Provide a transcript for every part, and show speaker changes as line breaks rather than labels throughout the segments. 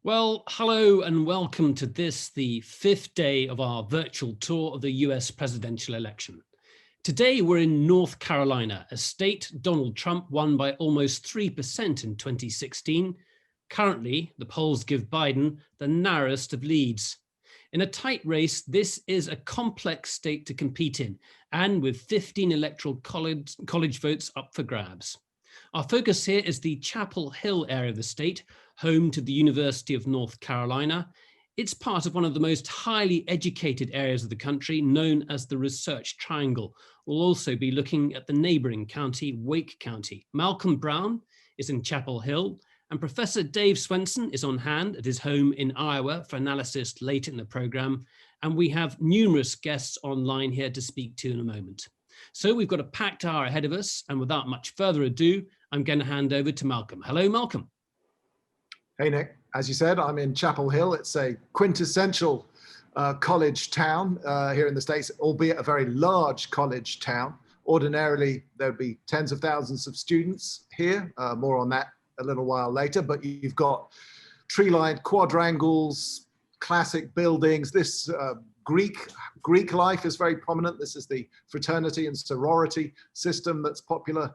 Well, hello and welcome to this, the fifth day of our virtual tour of the US presidential election. Today, we're in North Carolina, a state Donald Trump won by almost 3% in 2016. Currently, the polls give Biden the narrowest of leads. In a tight race, this is a complex state to compete in, and with 15 electoral college votes up for grabs. Our focus here is the Chapel Hill area of the state, home to the University of North Carolina. It's part of one of the most highly educated areas of the country, known as the Research Triangle. We'll also be looking at the neighboring county, Wake County. Malcolm Brown is in Chapel Hill, and Professor Dave Swenson is on hand at his home in Iowa for analysis later in the program. And we have numerous guests online here to speak to in a moment. So we've got a packed hour ahead of us, and without much further ado, I'm going to hand over to Malcolm. Hello, Malcolm.
Hey, Nick. As you said, I'm in Chapel Hill. It's a quintessential college town here in the States, albeit a very large college town. Ordinarily, there'd be tens of thousands of students here. More on that a little while later, but you've got tree-lined quadrangles, classic buildings. This Greek life is very prominent. This is the fraternity and sorority system that's popular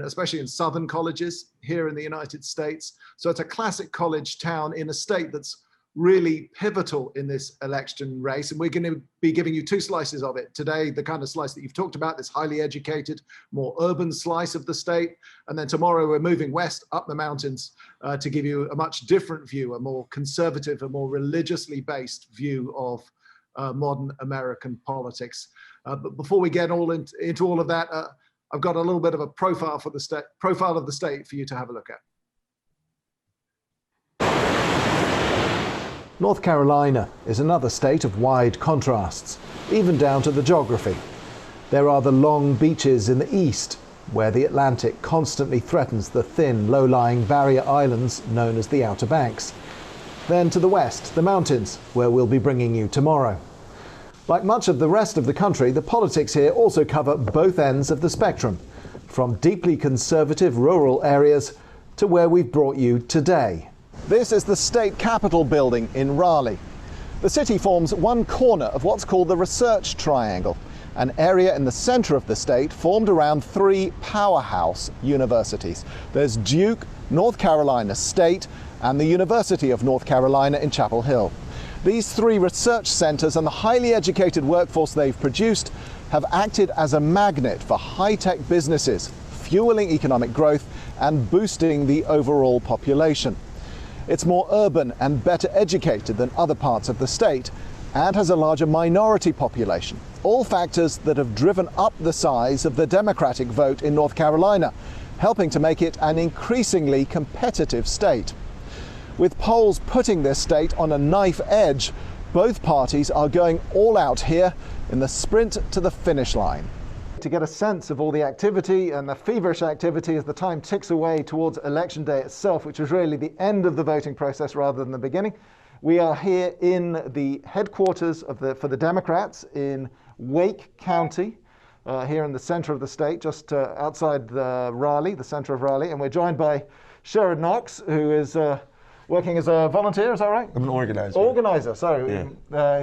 especially in southern colleges here in the United States. So it's a classic college town in a state that's really pivotal in this election race. And we're going to be giving you two slices of it. Today, the kind of slice that you've talked about, this highly educated, more urban slice of the state. And then tomorrow we're moving west up the mountains to give you a much different view, a more conservative, a more religiously based view of modern American politics. But before we get into all of that, I've got a little bit of a profile of the state for you to have a look at.
North Carolina is another state of wide contrasts, even down to the geography. There are the long beaches in the east, where the Atlantic constantly threatens the thin, low-lying barrier islands known as the Outer Banks. Then to the west, the mountains, where we'll be bringing you tomorrow. Like much of the rest of the country, the politics here also cover both ends of the spectrum, from deeply conservative rural areas to where we've brought you today. This is the state capitol building in Raleigh. The city forms one corner of what's called the Research Triangle, an area in the center of the state formed around three powerhouse universities. There's Duke, North Carolina State, and the University of North Carolina in Chapel Hill. These three research centers and the highly educated workforce they've produced have acted as a magnet for high-tech businesses, fueling economic growth and boosting the overall population. It's more urban and better educated than other parts of the state and has a larger minority population, all factors that have driven up the size of the Democratic vote in North Carolina, helping to make it an increasingly competitive state. With polls putting this state on a knife edge, both parties are going all out here in the sprint to the finish line. To get a sense of all the activity and the feverish activity as the time ticks away towards election day itself, which is really the end of the voting process rather than the beginning, we are here in the headquarters for the Democrats in Wake County, here in the center of the state, just outside Raleigh, the center of Raleigh, and we're joined by Sherrod Knox, who is working as a volunteer, is that right?
I'm an organizer.
Organizer, so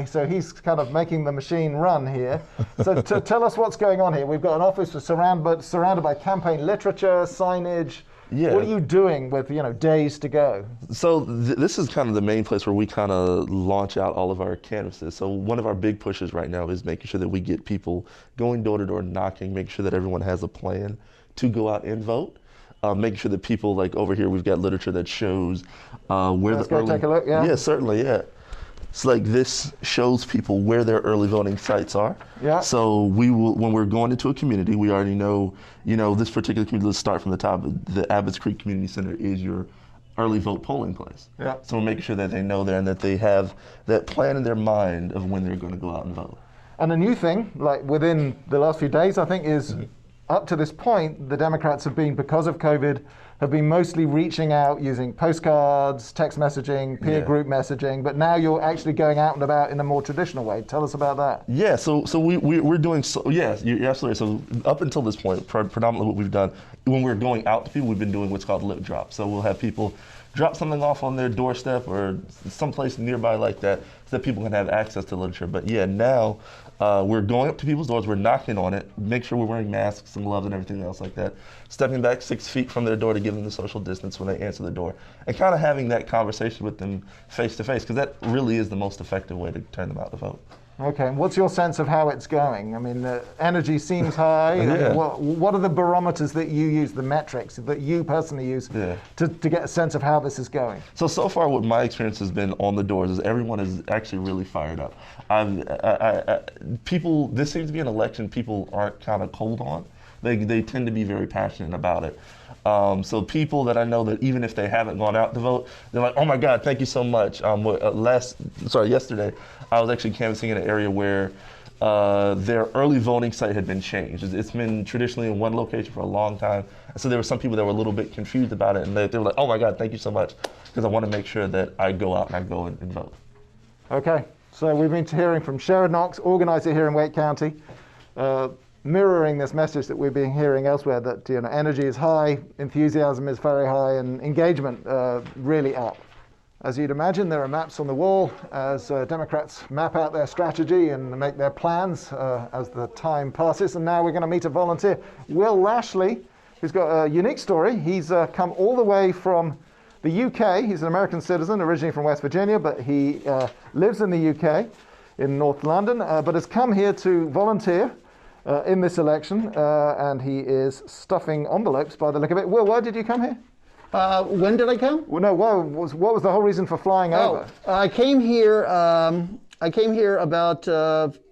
so he's kind of making the machine run here. So tell us what's going on here. We've got an office surrounded by campaign literature, signage. Yeah. What are you doing with days to go?
So this is kind of the main place where we kind of launch out all of our canvases. So one of our big pushes right now is making sure that we get people going door to door knocking, making sure that everyone has a plan to go out and vote. Making sure that people, like over here, we've got literature that shows where
Let's go take a look, yeah?
Yeah, certainly, yeah. So like this shows people where their early voting sites are.
Yeah.
So we will, when we're going into a community, we already know, this particular community, let's start from the top. The Abbots Creek Community Center is your early vote polling place.
Yeah.
So we're making sure that they know there and that they have that plan in their mind of when they're going to go out and vote.
And a new thing, like within the last few days, I think, is up to this point, the Democrats have been, because of COVID, have been mostly reaching out using postcards, text messaging, peer group messaging, but now you're actually going out and about in a more traditional way. Tell us about that.
Yeah, so we're doing, yes, you're absolutely right. So up until this point, predominantly what we've done, when we're going out to people, we've been doing what's called lip drop. So we'll have people drop something off on their doorstep or someplace nearby like that so that people can have access to literature. But yeah, now we're going up to people's doors, we're knocking on it, make sure we're wearing masks and gloves and everything else like that, stepping back 6 feet from their door to give them the social distance when they answer the door, and kind of having that conversation with them face to face, because that really is the most effective way to turn them out to vote.
Okay, and what's your sense of how it's going? I mean, the energy seems high.
Yeah.
What are the barometers that you use, the metrics that you personally use to get a sense of how this is going?
So far what my experience has been on the doors is everyone is actually really fired up. People, this seems to be an election people aren't kind of cold on. They tend to be very passionate about it. So people that I know that even if they haven't gone out to vote, they're like, oh my God, thank you so much. Yesterday, I was actually canvassing in an area where their early voting site had been changed. It's been traditionally in one location for a long time. And so there were some people that were a little bit confused about it, and they were like, oh my God, thank you so much, because I want to make sure that I go out and I go and vote.
Okay, so we've been hearing from Sherrod Knox, organizer here in Wake County, mirroring this message that we've been hearing elsewhere, that energy is high, enthusiasm is very high, and engagement really up. As you'd imagine, there are maps on the wall as Democrats map out their strategy and make their plans as the time passes. And now we're going to meet a volunteer, Will Lashley, who's got a unique story. He's come all the way from the UK. He's an American citizen, originally from West Virginia, but he lives in the UK, in North London, but has come here to volunteer in this election, and he is stuffing envelopes by the look of it. Will, why did you come here?
When did I come?
Well, no. What was the whole reason for flying over?
I came here. I came here about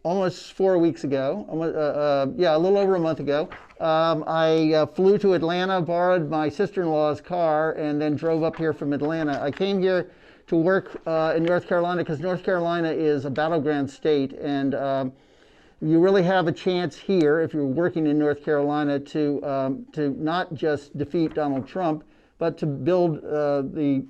almost 4 weeks ago. A little over a month ago. I flew to Atlanta, borrowed my sister-in-law's car, and then drove up here from Atlanta. I came here to work in North Carolina because North Carolina is a battleground state, and you really have a chance here, if you're working in North Carolina, to not just defeat Donald Trump, but to build the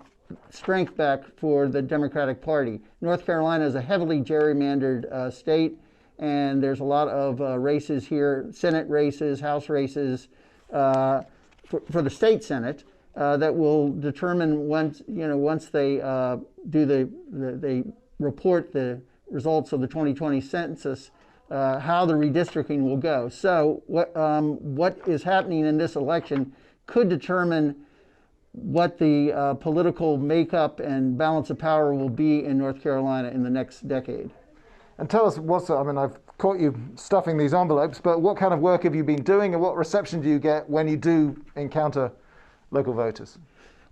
strength back for the Democratic Party. North Carolina is a heavily gerrymandered state, and there's a lot of races here, Senate races, House races, for the state Senate that will determine once they they report the results of the 2020 census, how the redistricting will go. So what is happening in this election could determine what the political makeup and balance of power will be in North Carolina in the next decade.
And tell us, I've caught you stuffing these envelopes, but what kind of work have you been doing, and what reception do you get when you do encounter local voters?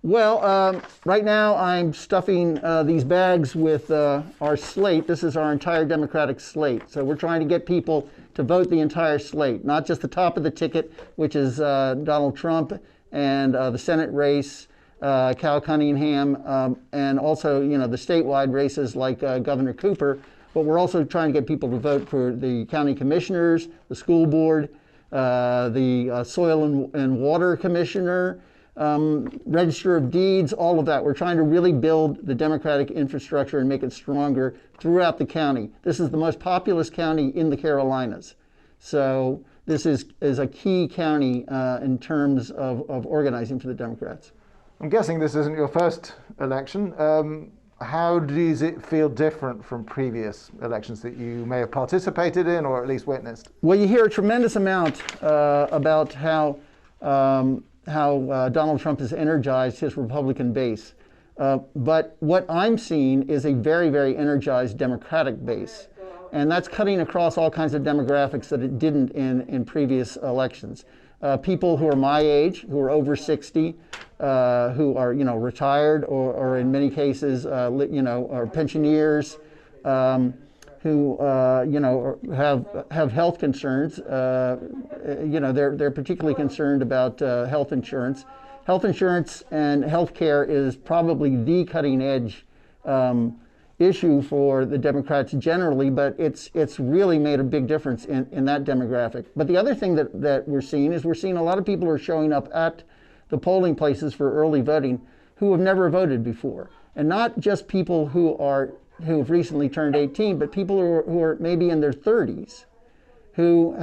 Well, right now I'm stuffing these bags with our slate. This is our entire Democratic slate. So we're trying to get people to vote the entire slate, not just the top of the ticket, which is Donald Trump, and the Senate race, Cal Cunningham, and also the statewide races like Governor Cooper. But we're also trying to get people to vote for the county commissioners, the school board, the soil and water commissioner, register of deeds, all of that. We're trying to really build the Democratic infrastructure and make it stronger throughout the county. This is the most populous county in the Carolinas. So this is a key county in terms of organizing for the Democrats.
I'm guessing this isn't your first election. How does it feel different from previous elections that you may have participated in or at least witnessed?
Well, you hear a tremendous amount about how Donald Trump has energized his Republican base. But what I'm seeing is a very, very energized Democratic base. And that's cutting across all kinds of demographics that it didn't in previous elections. People who are my age, who are over 60, who are retired or in many cases are pensioners, who have health concerns. They're particularly concerned about health insurance. Health insurance and health care is probably the cutting edge issue for the Democrats generally, but it's really made a big difference in that demographic. But the other thing that we're seeing is a lot of people are showing up at the polling places for early voting who have never voted before. And not just people who have recently turned 18, but people who are maybe in their 30s who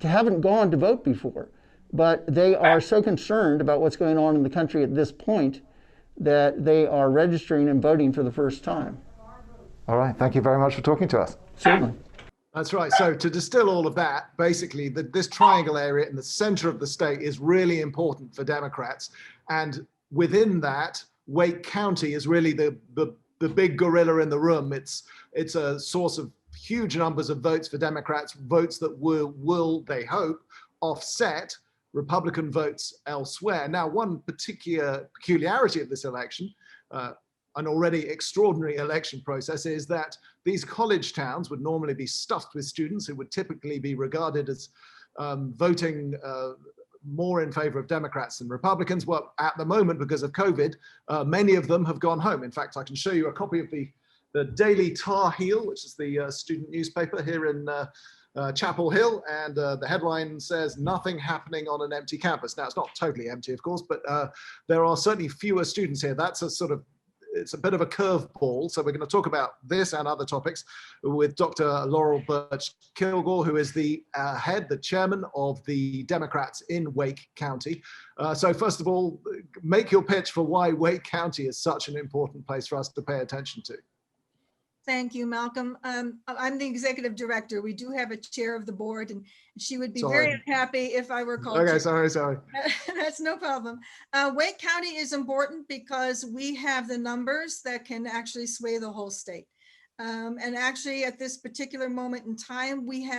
haven't gone to vote before. But they are so concerned about what's going on in the country at this point that they are registering and voting for the first time.
All right, thank you very much for talking to us.
Certainly.
That's right. So to distill all of that, basically, this triangle area in the center of the state is really important for Democrats. And within that, Wake County is really the big gorilla in the room. It's a source of huge numbers of votes for Democrats, votes that will they hope, offset Republican votes elsewhere. Now, one particular peculiarity of this election, an already extraordinary election process, is that these college towns would normally be stuffed with students who would typically be regarded as voting more in favor of Democrats than Republicans. Well, at the moment, because of COVID, many of them have gone home. In fact, I can show you a copy of the Daily Tar Heel, which is the student newspaper here in Chapel Hill, and the headline says, "Nothing happening on an empty campus." Now, it's not totally empty, of course, but there are certainly fewer students here. That's it's a bit of a curveball. So we're going to talk about this and other topics with Dr. Laurel Birch-Kilgore, who is the chairman of the Democrats in Wake County. So first of all, make your pitch for why Wake County is such an important place for us to pay attention to.
Thank you, Malcolm. I'm the executive director. We do have a chair of the board, and she would be very unhappy if I were called.
Okay, sorry.
That's no problem. Wake County is important because we have the numbers that can actually sway the whole state. And actually, at this particular moment in time, we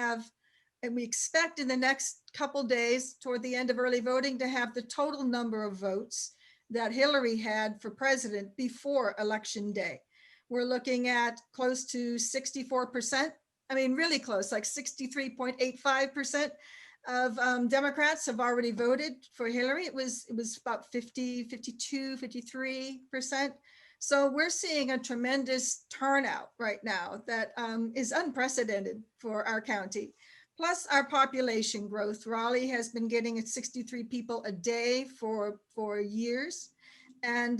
expect in the next couple days, toward the end of early voting, to have the total number of votes that Hillary had for president before Election Day. We're looking at close to 64%. I mean, really close, like 63.85% of Democrats have already voted for Hillary. It was about 50, 52, 53%. So we're seeing a tremendous turnout right now that is unprecedented for our county. Plus our population growth. Raleigh has been getting 63 people a day for years. And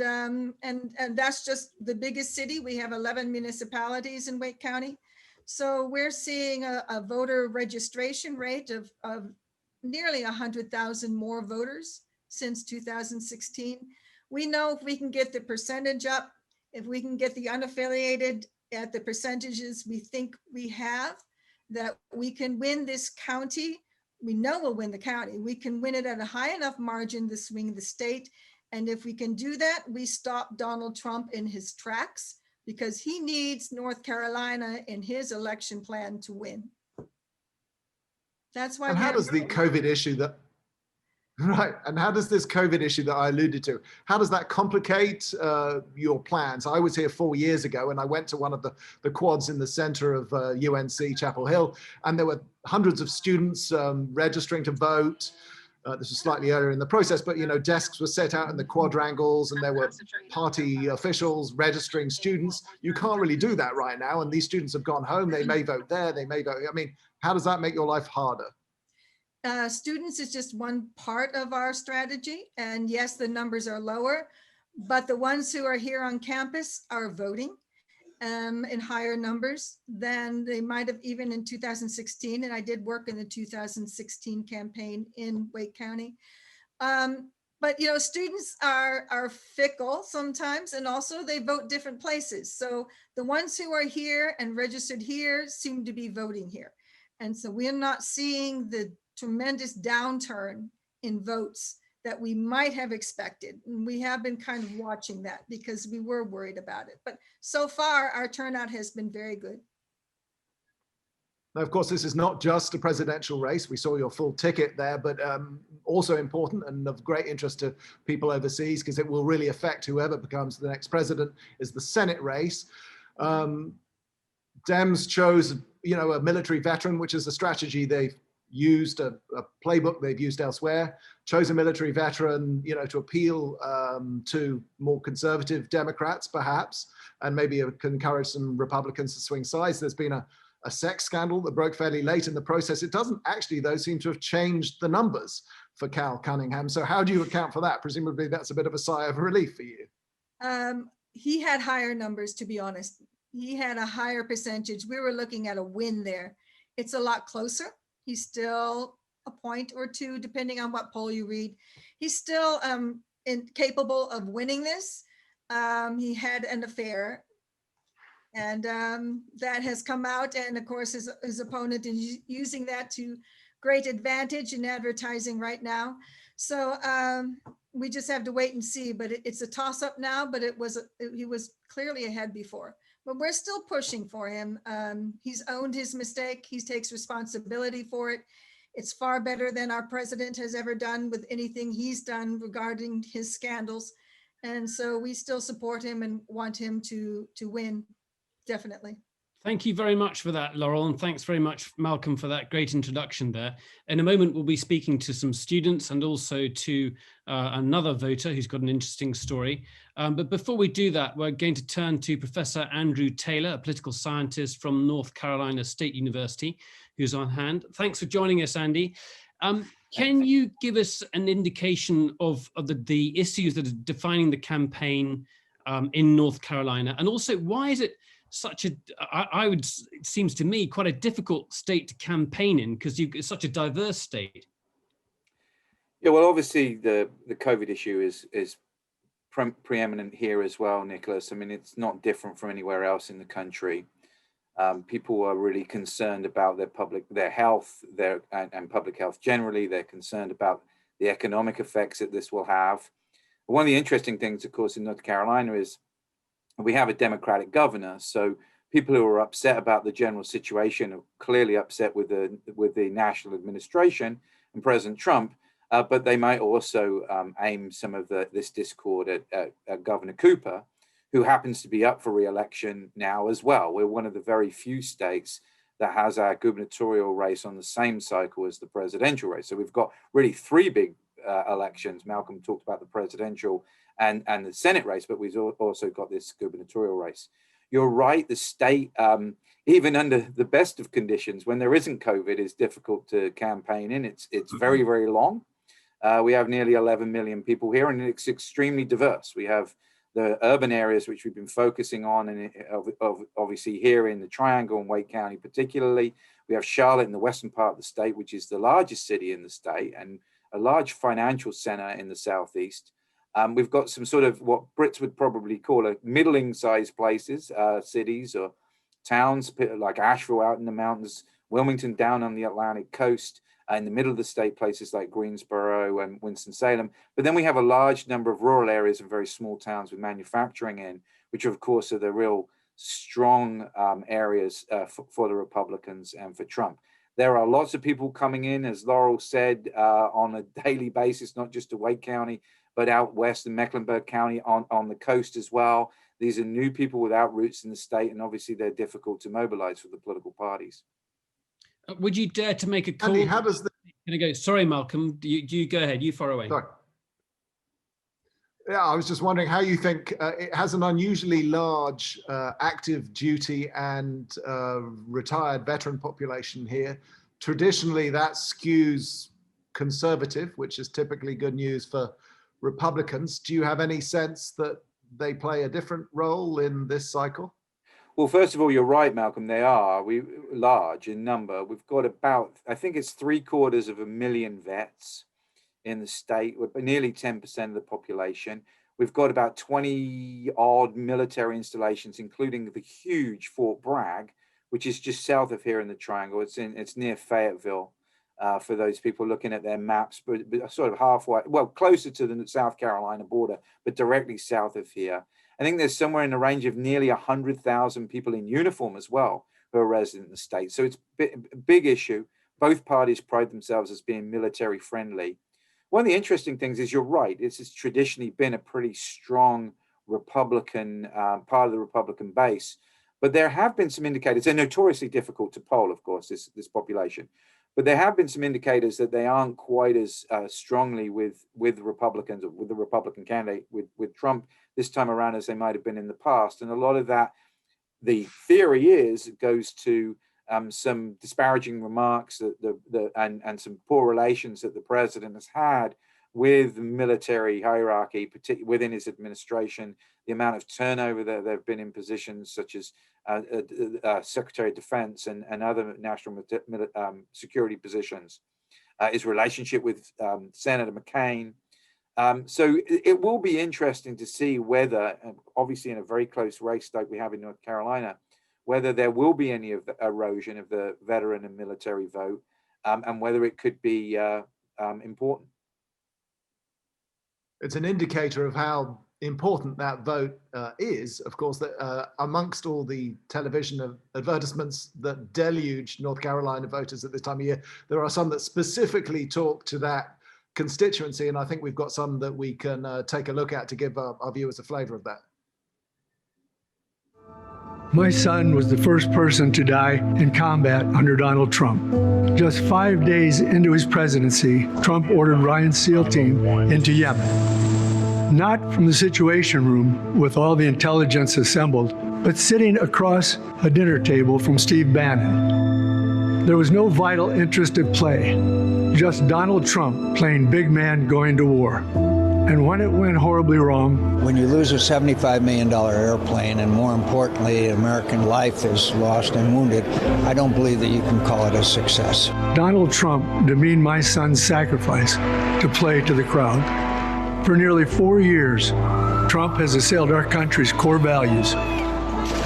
that's just the biggest city. We have 11 municipalities in Wake County. So we're seeing a voter registration rate of nearly 100,000 more voters since 2016. We know if we can get the percentage up, if we can get the unaffiliated at the percentages we think we have, that we can win this county. We know we'll win the county. We can win it at a high enough margin to swing the state. And if we can do that, we stop Donald Trump in his tracks, because he needs North Carolina in his election plan to win. That's why.
And how does the COVID issue and how does this COVID issue that I alluded to, how does that complicate your plans? I was here 4 years ago, and I went to one of the quads in the center of UNC Chapel Hill, and there were hundreds of students registering to vote. This was slightly earlier in the process, but desks were set out in the quadrangles, and there were party officials registering students. You can't really do that right now, and these students have gone home. They may vote there, they may vote. I mean, how does that make your life harder?
Students is just one part of our strategy, and yes, the numbers are lower, but the ones who are here on campus are voting in higher numbers than they might have even in 2016. And I did work in the 2016 campaign in Wake County. But students are fickle sometimes, and also they vote different places. So the ones who are here and registered here seem to be voting here. And so we're not seeing the tremendous downturn in votes that we might have expected. And we have been kind of watching that because we were worried about it. But so far, our turnout has been very good.
Now, of course, this is not just a presidential race. We saw your full ticket there, but also important and of great interest to people overseas, because it will really affect whoever becomes the next president, is the Senate race. Dems chose, a military veteran, which is a strategy they've used, a playbook they've used elsewhere, chose a military veteran, to appeal to more conservative Democrats, perhaps, and maybe can encourage some Republicans to swing sides. There's been a sex scandal that broke fairly late in the process. It doesn't actually, though, seem to have changed the numbers for Cal Cunningham. So how do you account for that? Presumably that's a bit of a sigh of relief for you.
He had higher numbers, to be honest. He had a higher percentage. We were looking at a win there. It's a lot closer. He's still a point or two, depending on what poll you read. He's still incapable of winning this. He had an affair, and that has come out. And of course, his opponent is using that to great advantage in advertising right now. So we just have to wait and see. But it's a toss-up now. But he was clearly ahead before. But we're still pushing for him. He's owned his mistake. He takes responsibility for it. It's far better than our president has ever done with anything he's done regarding his scandals. And so we still support him and want him to win, definitely.
Thank you very much for that, Laurel, and thanks very much, Malcolm, for that great introduction there. In a moment, we'll be speaking to some students and also to another voter who's got an interesting story. But before we do that, we're going to turn to Professor Andrew Taylor, a political scientist from North Carolina State University, who's on hand. Thanks for joining us, Andy. Can you give us an indication of the issues that are defining the campaign in North Carolina? And also, why is it it seems to me quite a difficult state to campaign in, because it's such a diverse state?
Yeah, well, obviously the COVID issue is preeminent here as well, Nicholas. I mean, it's not different from anywhere else in the country. People are really concerned about their health, and public health generally. They're concerned about the economic effects that this will have. One of the interesting things, of course, in North Carolina is we have a Democratic governor, so people who are upset about the general situation are clearly upset with the national administration and President Trump, but they might also aim some of this discord at Governor Cooper, who happens to be up for re-election now as well. We're one of the very few states that has our gubernatorial race on the same cycle as the presidential race. So we've got really three big elections. Malcolm talked about the presidential and the Senate race, but we've also got this gubernatorial race. You're right, the state, even under the best of conditions, when there isn't COVID, is difficult to campaign in. It's very, very long. We have nearly 11 million people here, and it's extremely diverse. We have the urban areas, which we've been focusing on, and obviously here in the Triangle and Wake County particularly. We have Charlotte in the western part of the state, which is the largest city in the state and a large financial center in the southeast. We've got some sort of what Brits would probably call a middling-sized places, cities or towns like Asheville out in the mountains, Wilmington down on the Atlantic coast, in the middle of the state, places like Greensboro and Winston-Salem. But then we have a large number of rural areas and very small towns with manufacturing in, which of course are the real strong areas for the Republicans and for Trump. There are lots of people coming in, as Laurel said, on a daily basis, not just to Wake County, but out west in Mecklenburg County on the coast as well. These are new people without roots in the state, and obviously they're difficult to mobilize for the political parties.
Would you dare to make a call?
Andy, how does the...
Sorry, Malcolm, you go ahead, you far away.
Sorry. Yeah, I was just wondering how you think it has an unusually large active duty and retired veteran population here. Traditionally, that skews conservative, which is typically good news for Republicans. Do you have any sense that they play a different role in this cycle?
Well, first of all, you're right, Malcolm. They are large in number. We've got about, I think it's 750,000 vets in the state, with nearly 10% of the population. We've got about 20 odd military installations, including the huge Fort Bragg, which is just south of here in the Triangle. It's near Fayetteville. For those people looking at their maps, but sort of halfway, well, closer to the South Carolina border, but directly south of here. I think there's somewhere in the range of nearly 100,000 people in uniform as well who are resident in the state. So it's a big issue. Both parties pride themselves as being military friendly. One of the interesting things is you're right. This has traditionally been a pretty strong Republican part of the Republican base, but there have been some indicators. They're notoriously difficult to poll, of course, this population. But there have been some indicators that they aren't quite as strongly with Republicans, or with the Republican candidate, with Trump this time around as they might have been in the past. And a lot of that, the theory is, it goes to some disparaging remarks that and some poor relations that the president has had with the military hierarchy, particularly within his administration, the amount of turnover that there have been in positions such as Secretary of Defense and other national security positions, his relationship with Senator McCain. So it will be interesting to see whether, obviously in a very close race like we have in North Carolina, whether there will be any of the erosion of the veteran and military vote, and whether it could be important.
It's an indicator of how important that vote is. Of course, that amongst all the television advertisements that deluge North Carolina voters at this time of year, there are some that specifically talk to that constituency, and I think we've got some that we can take a look at to give our viewers a flavor of that.
My son was the first person to die in combat under Donald Trump. Just 5 days into his presidency, Trump ordered Ryan's SEAL team into Yemen. Not from the Situation Room with all the intelligence assembled, but sitting across a dinner table from Steve Bannon. There was no vital interest at play, just Donald Trump playing big man going to war. And when it went horribly wrong...
When you lose a $75 million airplane, and more importantly, American life is lost and wounded, I don't believe that you can call it a success.
Donald Trump demeaned my son's sacrifice to play to the crowd. For nearly 4 years, Trump has assailed our country's core values.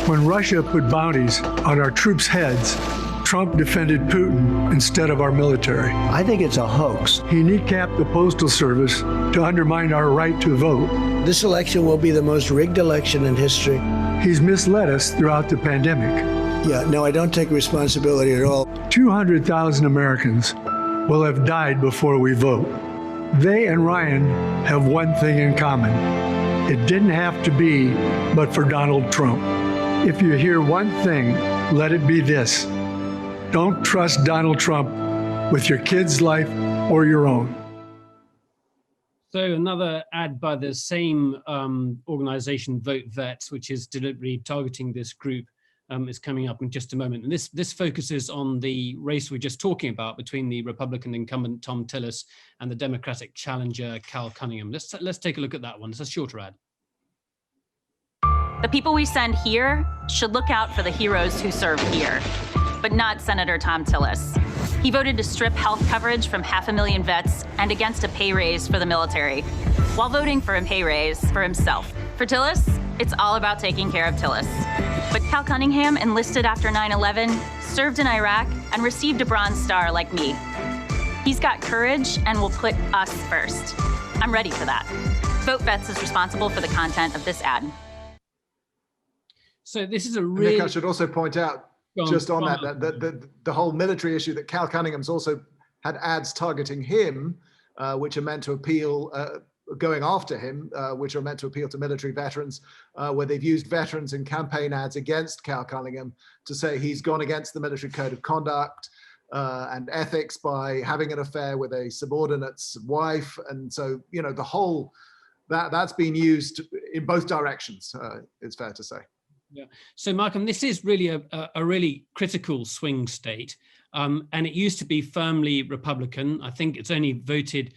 When Russia put bounties on our troops' heads, Trump defended Putin instead of our military.
I think it's a hoax.
He kneecapped the Postal Service to undermine our right to vote.
This election will be the most rigged election in history.
He's misled us throughout the pandemic.
Yeah, no, I don't take responsibility at all.
200,000 Americans will have died before we vote. They and Ryan have one thing in common. It didn't have to be but for Donald Trump. If you hear one thing, let it be this. Don't trust Donald Trump with your kid's life or your own.
So another ad by the same organization, Vote Vets, which is deliberately targeting this group, is coming up in just a moment. And this focuses on the race we're just talking about between the Republican incumbent Tom Tillis and the Democratic challenger Cal Cunningham. Let's take a look at that one. It's a shorter ad.
The people we send here should look out for the heroes who serve here, but not Senator Tom Tillis. He voted to strip health coverage from 500,000 vets and against a pay raise for the military, while voting for a pay raise for himself. For Tillis, it's all about taking care of Tillis. But Cal Cunningham enlisted after 9/11, served in Iraq, and received a Bronze Star like me. He's got courage and will put us first. I'm ready for that. Vote Vets is responsible for the content of this ad.
So this is a really...
Nick, I should also point out, just on that, the whole military issue, that Cal Cunningham's also had ads targeting him, which are meant to appeal, going after him, which are meant to appeal to military veterans, where they've used veterans in campaign ads against Cal Cunningham to say he's gone against the military code of conduct and ethics by having an affair with a subordinate's wife. And so, you know, the whole, that's been used in both directions, it's fair to say.
Yeah. So, Malcolm, this is really a really critical swing state, and it used to be firmly Republican. I think it's only voted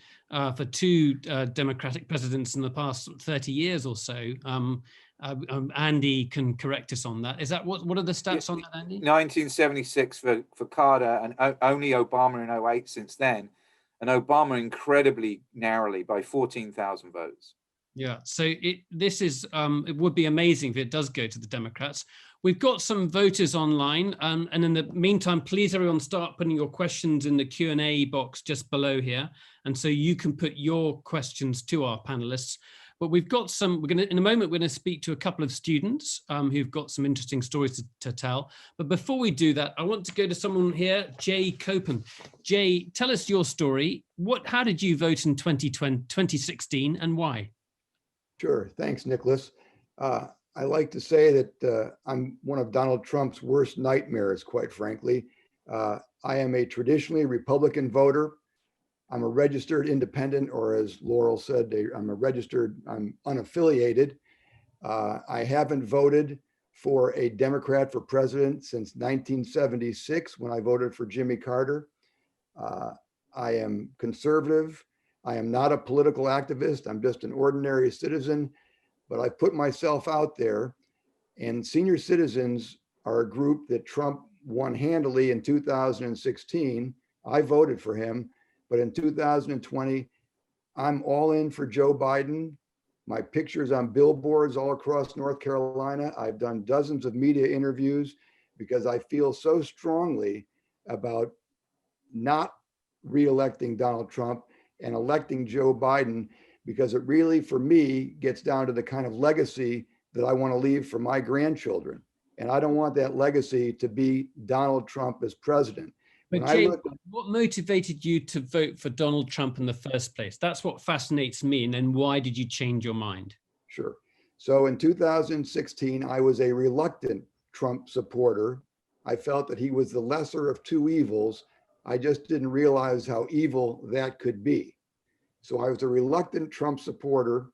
for 2 Democratic presidents in the past 30 years or so. Andy can correct us on that. Is that what are the stats on that, Andy?
1976 for Carter, and only Obama in 2008 since then, and Obama incredibly narrowly by 14,000 votes.
Yeah, so it would be amazing if it does go to the Democrats. We've got some voters online, and in the meantime, please everyone start putting your questions in the Q&A box just below here, and so you can put your questions to our panelists. But we've got some, in a moment, we're gonna speak to a couple of students who've got some interesting stories to tell. But before we do that, I want to go to someone here, Jay Copen. Jay, tell us your story. How did you vote in 2016 and why?
Sure. Thanks, Nicholas. I like to say that I'm one of Donald Trump's worst nightmares, quite frankly. I am a traditionally Republican voter. I'm a registered independent, or as Laurel said, I'm unaffiliated. I haven't voted for a Democrat for president since 1976 when I voted for Jimmy Carter. I am conservative. I am not a political activist. I'm just an ordinary citizen, but I put myself out there. And senior citizens are a group that Trump won handily in 2016. I voted for him, but in 2020, I'm all in for Joe Biden. My picture's on billboards all across North Carolina. I've done dozens of media interviews because I feel so strongly about not re-electing Donald Trump and electing Joe Biden, because it really, for me, gets down to the kind of legacy that I want to leave for my grandchildren. And I don't want that legacy to be Donald Trump as president.
But James, what motivated you to vote for Donald Trump in the first place? That's what fascinates me. And then why did you change your mind?
Sure. So in 2016, I was a reluctant Trump supporter. I felt that he was the lesser of two evils. I just didn't realize how evil that could be. So I was a reluctant Trump supporter.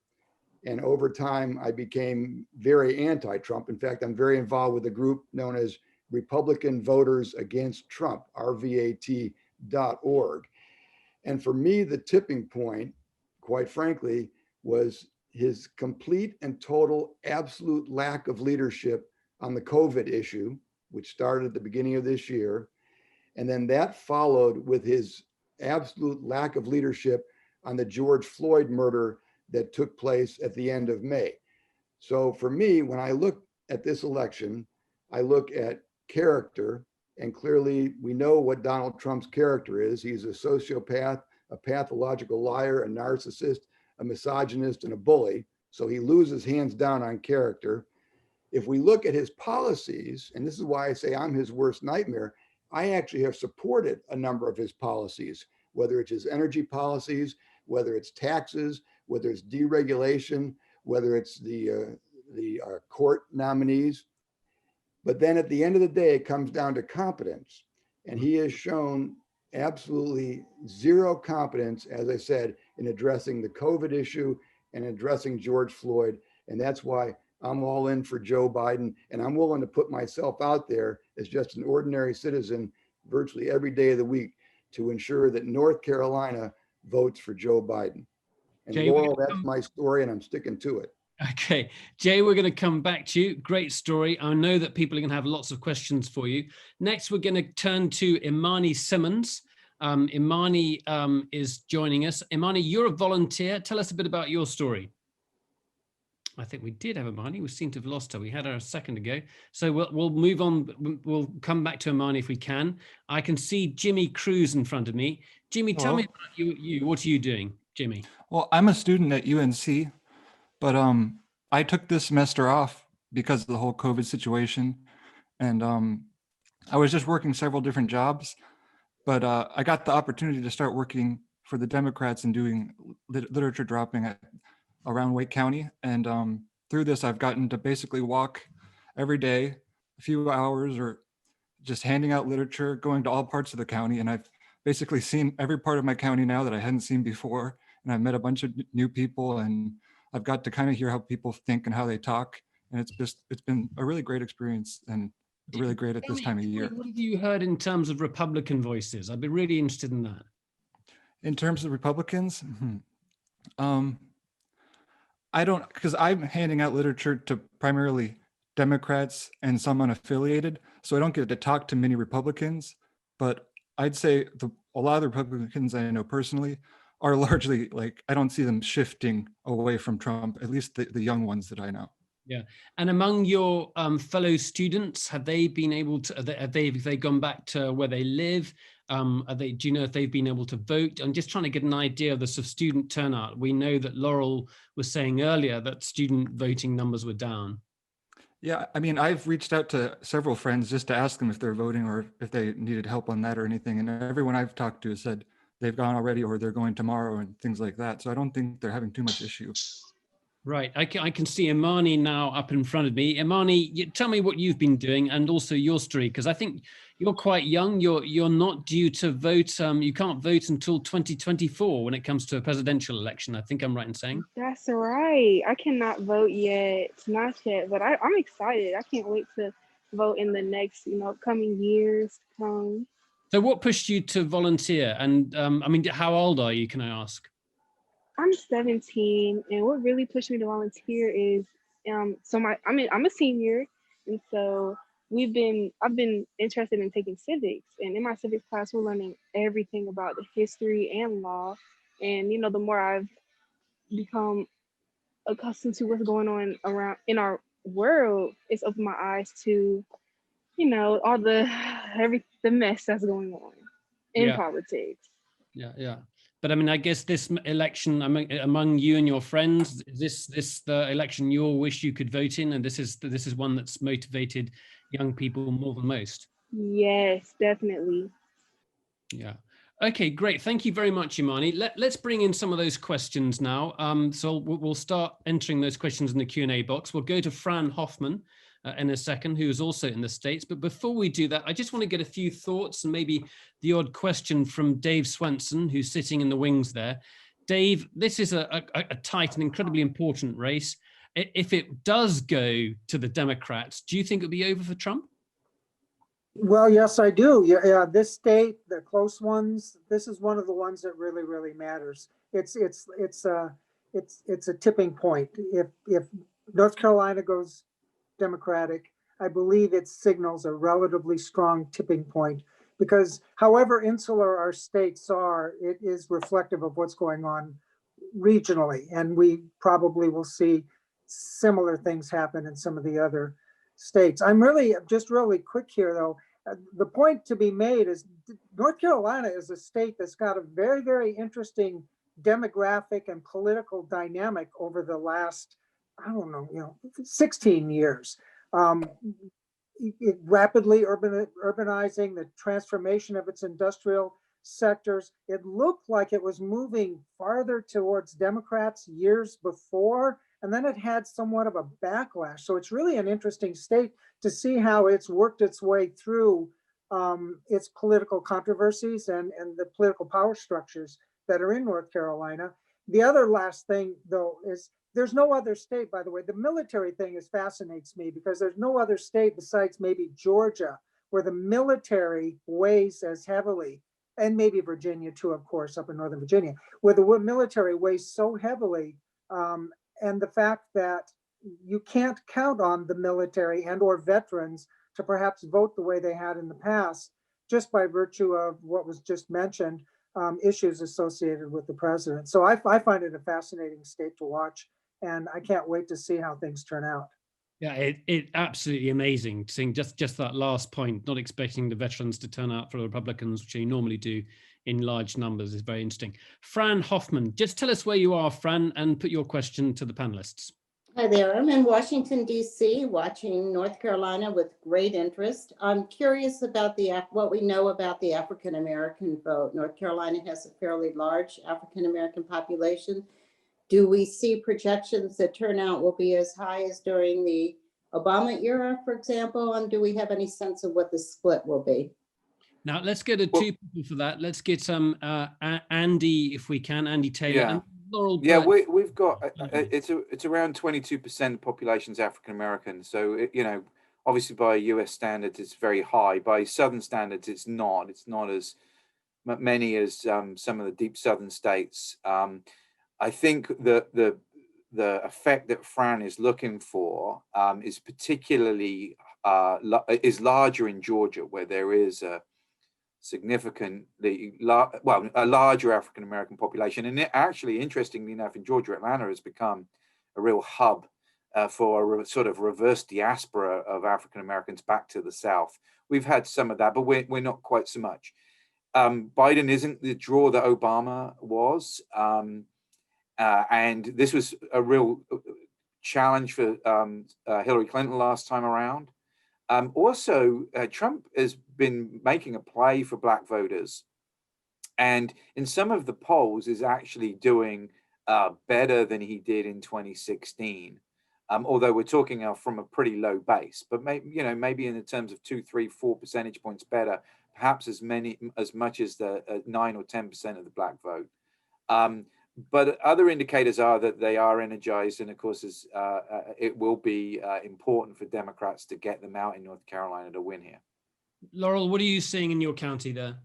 And over time, I became very anti-Trump. In fact, I'm very involved with a group known as Republican Voters Against Trump, rvat.org. And for me, the tipping point, quite frankly, was his complete and total absolute lack of leadership on the COVID issue, which started at the beginning of this year. And then that followed with his absolute lack of leadership on the George Floyd murder that took place at the end of May. So for me, when I look at this election, I look at character, and clearly we know what Donald Trump's character is. He's a sociopath, a pathological liar, a narcissist, a misogynist, and a bully. So he loses hands down on character. If we look at his policies, and this is why I say I'm his worst nightmare, I actually have supported a number of his policies, whether it's his energy policies, whether it's taxes, whether it's deregulation, whether it's the court nominees. But then at the end of the day, it comes down to competence. And he has shown absolutely zero competence, as I said, in addressing the COVID issue and addressing George Floyd. And that's why I'm all in for Joe Biden. And I'm willing to put myself out there as just an ordinary citizen virtually every day of the week to ensure that North Carolina votes for Joe Biden. And
Jay,
Laurel, that's my story, and I'm sticking to it.
Okay, Jay, we're going to come back to you. Great story. I know that people are going to have lots of questions for you. Next, we're going to turn to Imani Simmons. Imani is joining us. Imani, you're a volunteer. Tell us a bit about your story. I think we did have Imani. We seem to have lost her. We had her a second ago. So we'll move on. We'll come back to Imani if we can. I can see Jimmy Cruz in front of me. Jimmy, tell me about you. What are you doing, Jimmy?
Well, I'm a student at UNC. But I took this semester off because of the whole COVID situation. And I was just working several different jobs, but I got the opportunity to start working for the Democrats and doing literature dropping around Wake County. And through this, I've gotten to basically walk every day, a few hours, or just handing out literature, going to all parts of the county. And I've basically seen every part of my county now that I hadn't seen before. And I've met a bunch of new people, and I've got to kind of hear how people think and how they talk. And it's been a really great experience and really great at this time of year.
What have you heard in terms of Republican voices? I'd be really interested in that.
In terms of Republicans, I don't, because I'm handing out literature to primarily Democrats and some unaffiliated. So I don't get to talk to many Republicans, but I'd say a lot of the Republicans I know personally are largely like, I don't see them shifting away from Trump, at least the young ones that I know.
Yeah. And among your fellow students, have they been able to, have they gone back to where they live? Do you know if they've been able to vote? I'm just trying to get an idea of the sort of student turnout. We know that Laurel was saying earlier that student voting numbers were down.
Yeah, I mean, I've reached out to several friends just to ask them if they're voting or if they needed help on that or anything. And everyone I've talked to has said they've gone already or they're going tomorrow and things like that. So I don't think they're having too much issue.
Right. I can see Imani now up in front of me. Imani, tell me what you've been doing and also your story, because I think you're quite young. You're not due to vote. You can't vote until 2024 when it comes to a presidential election. I think I'm right in saying.
That's right. I cannot vote yet, not yet, but I'm excited. I can't wait to vote in the next, coming years to come.
So what pushed you to volunteer? And I mean, how old are you, can I ask?
I'm 17, and what really pushed me to volunteer is, I'm a senior, and so I've been interested in taking civics, and in my civics class, we're learning everything about the history and law, and the more I've become accustomed to what's going on around in our world, it's opened my eyes to, all the mess that's going on in politics.
Yeah. But I mean, I guess this election among you and your friends, is this the election you all wish you could vote in? And this is one that's motivated young people more than most.
Yes, definitely.
Yeah. Okay, great. Thank you very much, Imani. Let's bring in some of those questions now. So we'll start entering those questions in the Q&A box. We'll go to Fran Hoffman in a second, who is also in the States. But before we do that, I just want to get a few thoughts and maybe the odd question from Dave Swenson, who's sitting in the wings there. Dave, this is a tight and incredibly important race. If it does go to the Democrats, do you think it'll be over for Trump?
Well, yes, I do. Yeah, this state, the close ones, this is one of the ones that really, really matters. It's a tipping point. If North Carolina goes Democratic, I believe it signals a relatively strong tipping point, because however insular our states are, it is reflective of what's going on regionally, and we probably will see similar things happen in some of the other states. I'm really quick here, though. The point to be made is North Carolina is a state that's got a very, very interesting demographic and political dynamic over the last, 16 years. Rapidly urbanizing, the transformation of its industrial sectors. It looked like it was moving farther towards Democrats years before, and then it had somewhat of a backlash. So it's really an interesting state to see how it's worked its way through its political controversies and the political power structures that are in North Carolina. The other last thing, though, is there's no other state, by the way. The military thing fascinates me, because there's no other state besides maybe Georgia where the military weighs as heavily, and maybe Virginia too, of course, up in Northern Virginia, where the military weighs so heavily. And the fact that you can't count on the military and or veterans to perhaps vote the way they had in the past, just by virtue of what was just mentioned, issues associated with the president. So I find it a fascinating state to watch, and I can't wait to see how things turn out.
Yeah, it absolutely amazing seeing just that last point, not expecting the veterans to turn out for the Republicans, which they normally do in large numbers, is very interesting. Fran Hoffman, just tell us where you are, Fran, and put your question to the panelists.
Hi there, I'm in Washington, D.C., watching North Carolina with great interest. I'm curious about what we know about the African-American vote. North Carolina has a fairly large African-American population. Do we see projections that turnout will be as high as during the Obama era, for example? And do we have any sense of what the split will be?
Now, let's get two people for that. Let's get Andy, if we can, Andy Taylor.
Yeah.
And Laurel
Yeah,
Brett.
we've got it's around 22% of population's African American. So obviously by US standards it's very high. By Southern standards it's not. It's not as many as some of the deep Southern states. I think the effect that Fran is looking for is particularly is larger in Georgia, where there is a significantly a larger African American population, and actually, interestingly enough, in Georgia, Atlanta has become a real hub for a sort of reverse diaspora of African Americans back to the South. We've had some of that, but we're not quite so much. Biden isn't the draw that Obama was, and this was a real challenge for Hillary Clinton last time around. Also, Trump has been making a play for Black voters, and in some of the polls is actually doing better than he did in 2016. Although we're talking from a pretty low base, but maybe in the terms of 2, 3, 4 percentage points better, perhaps as much as the 9 or 10% of the black vote. But other indicators are that they are energized, and of course, it will be important for Democrats to get them out in North Carolina to win here.
Laurel, what are you seeing in your county there?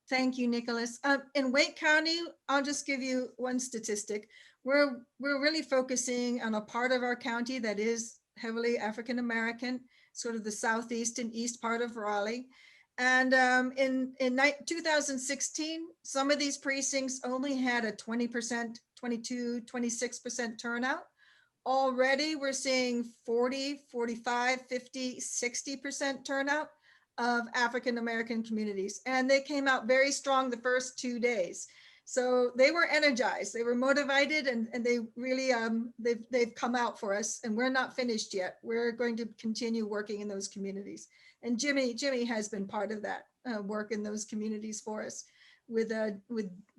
Thank you, Nicholas. In Wake County, I'll just give you one statistic. We're really focusing on a part of our county that is heavily African American, sort of the southeast and east part of Raleigh. And in 2016, some of these precincts only had a 20%, 22, 26% turnout. Already we're seeing 40, 45, 50, 60% turnout of African American communities. And they came out very strong the first 2 days. So they were energized, they were motivated, and they really, they've come out for us, and we're not finished yet. We're going to continue working in those communities. And Jimmy has been part of that work in those communities for us with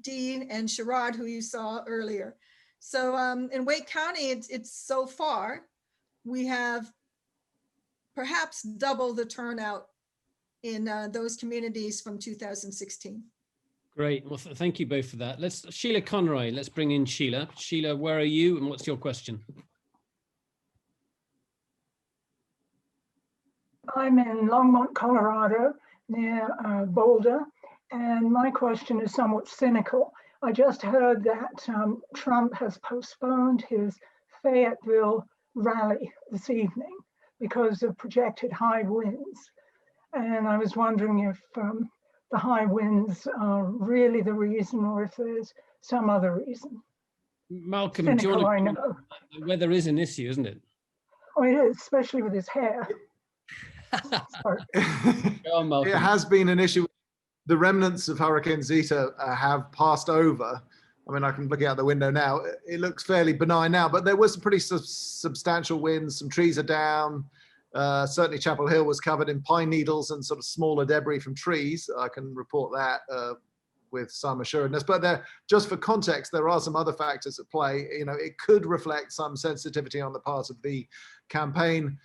Dean and Sherrod, who you saw earlier. So in Wake County, it's so far, we have perhaps double the turnout in those communities from 2016.
Great. Well, thank you both for that. Sheila Conroy, let's bring in Sheila. Sheila, where are you and what's your question?
I'm in Longmont, Colorado, near Boulder, and my question is somewhat cynical. I just heard that Trump has postponed his Fayetteville rally this evening because of projected high winds. And I was wondering if the high winds are really the reason, or if there's some other reason.
Malcolm,
Cynical,
do you
I
want to,
know.
the weather is an issue, isn't it?
Oh, it is, especially with his hair. Sorry.
Go on, Malcolm.
It has been an issue. The remnants of Hurricane Zeta have passed over. I mean, I can look out the window now. It looks fairly benign now, but there was some pretty substantial winds. Some trees are down. Certainly Chapel Hill was covered in pine needles and sort of smaller debris from trees. I can report that with some assuredness. But just for context, there are some other factors at play. You know, it could reflect some sensitivity on the part of the campaign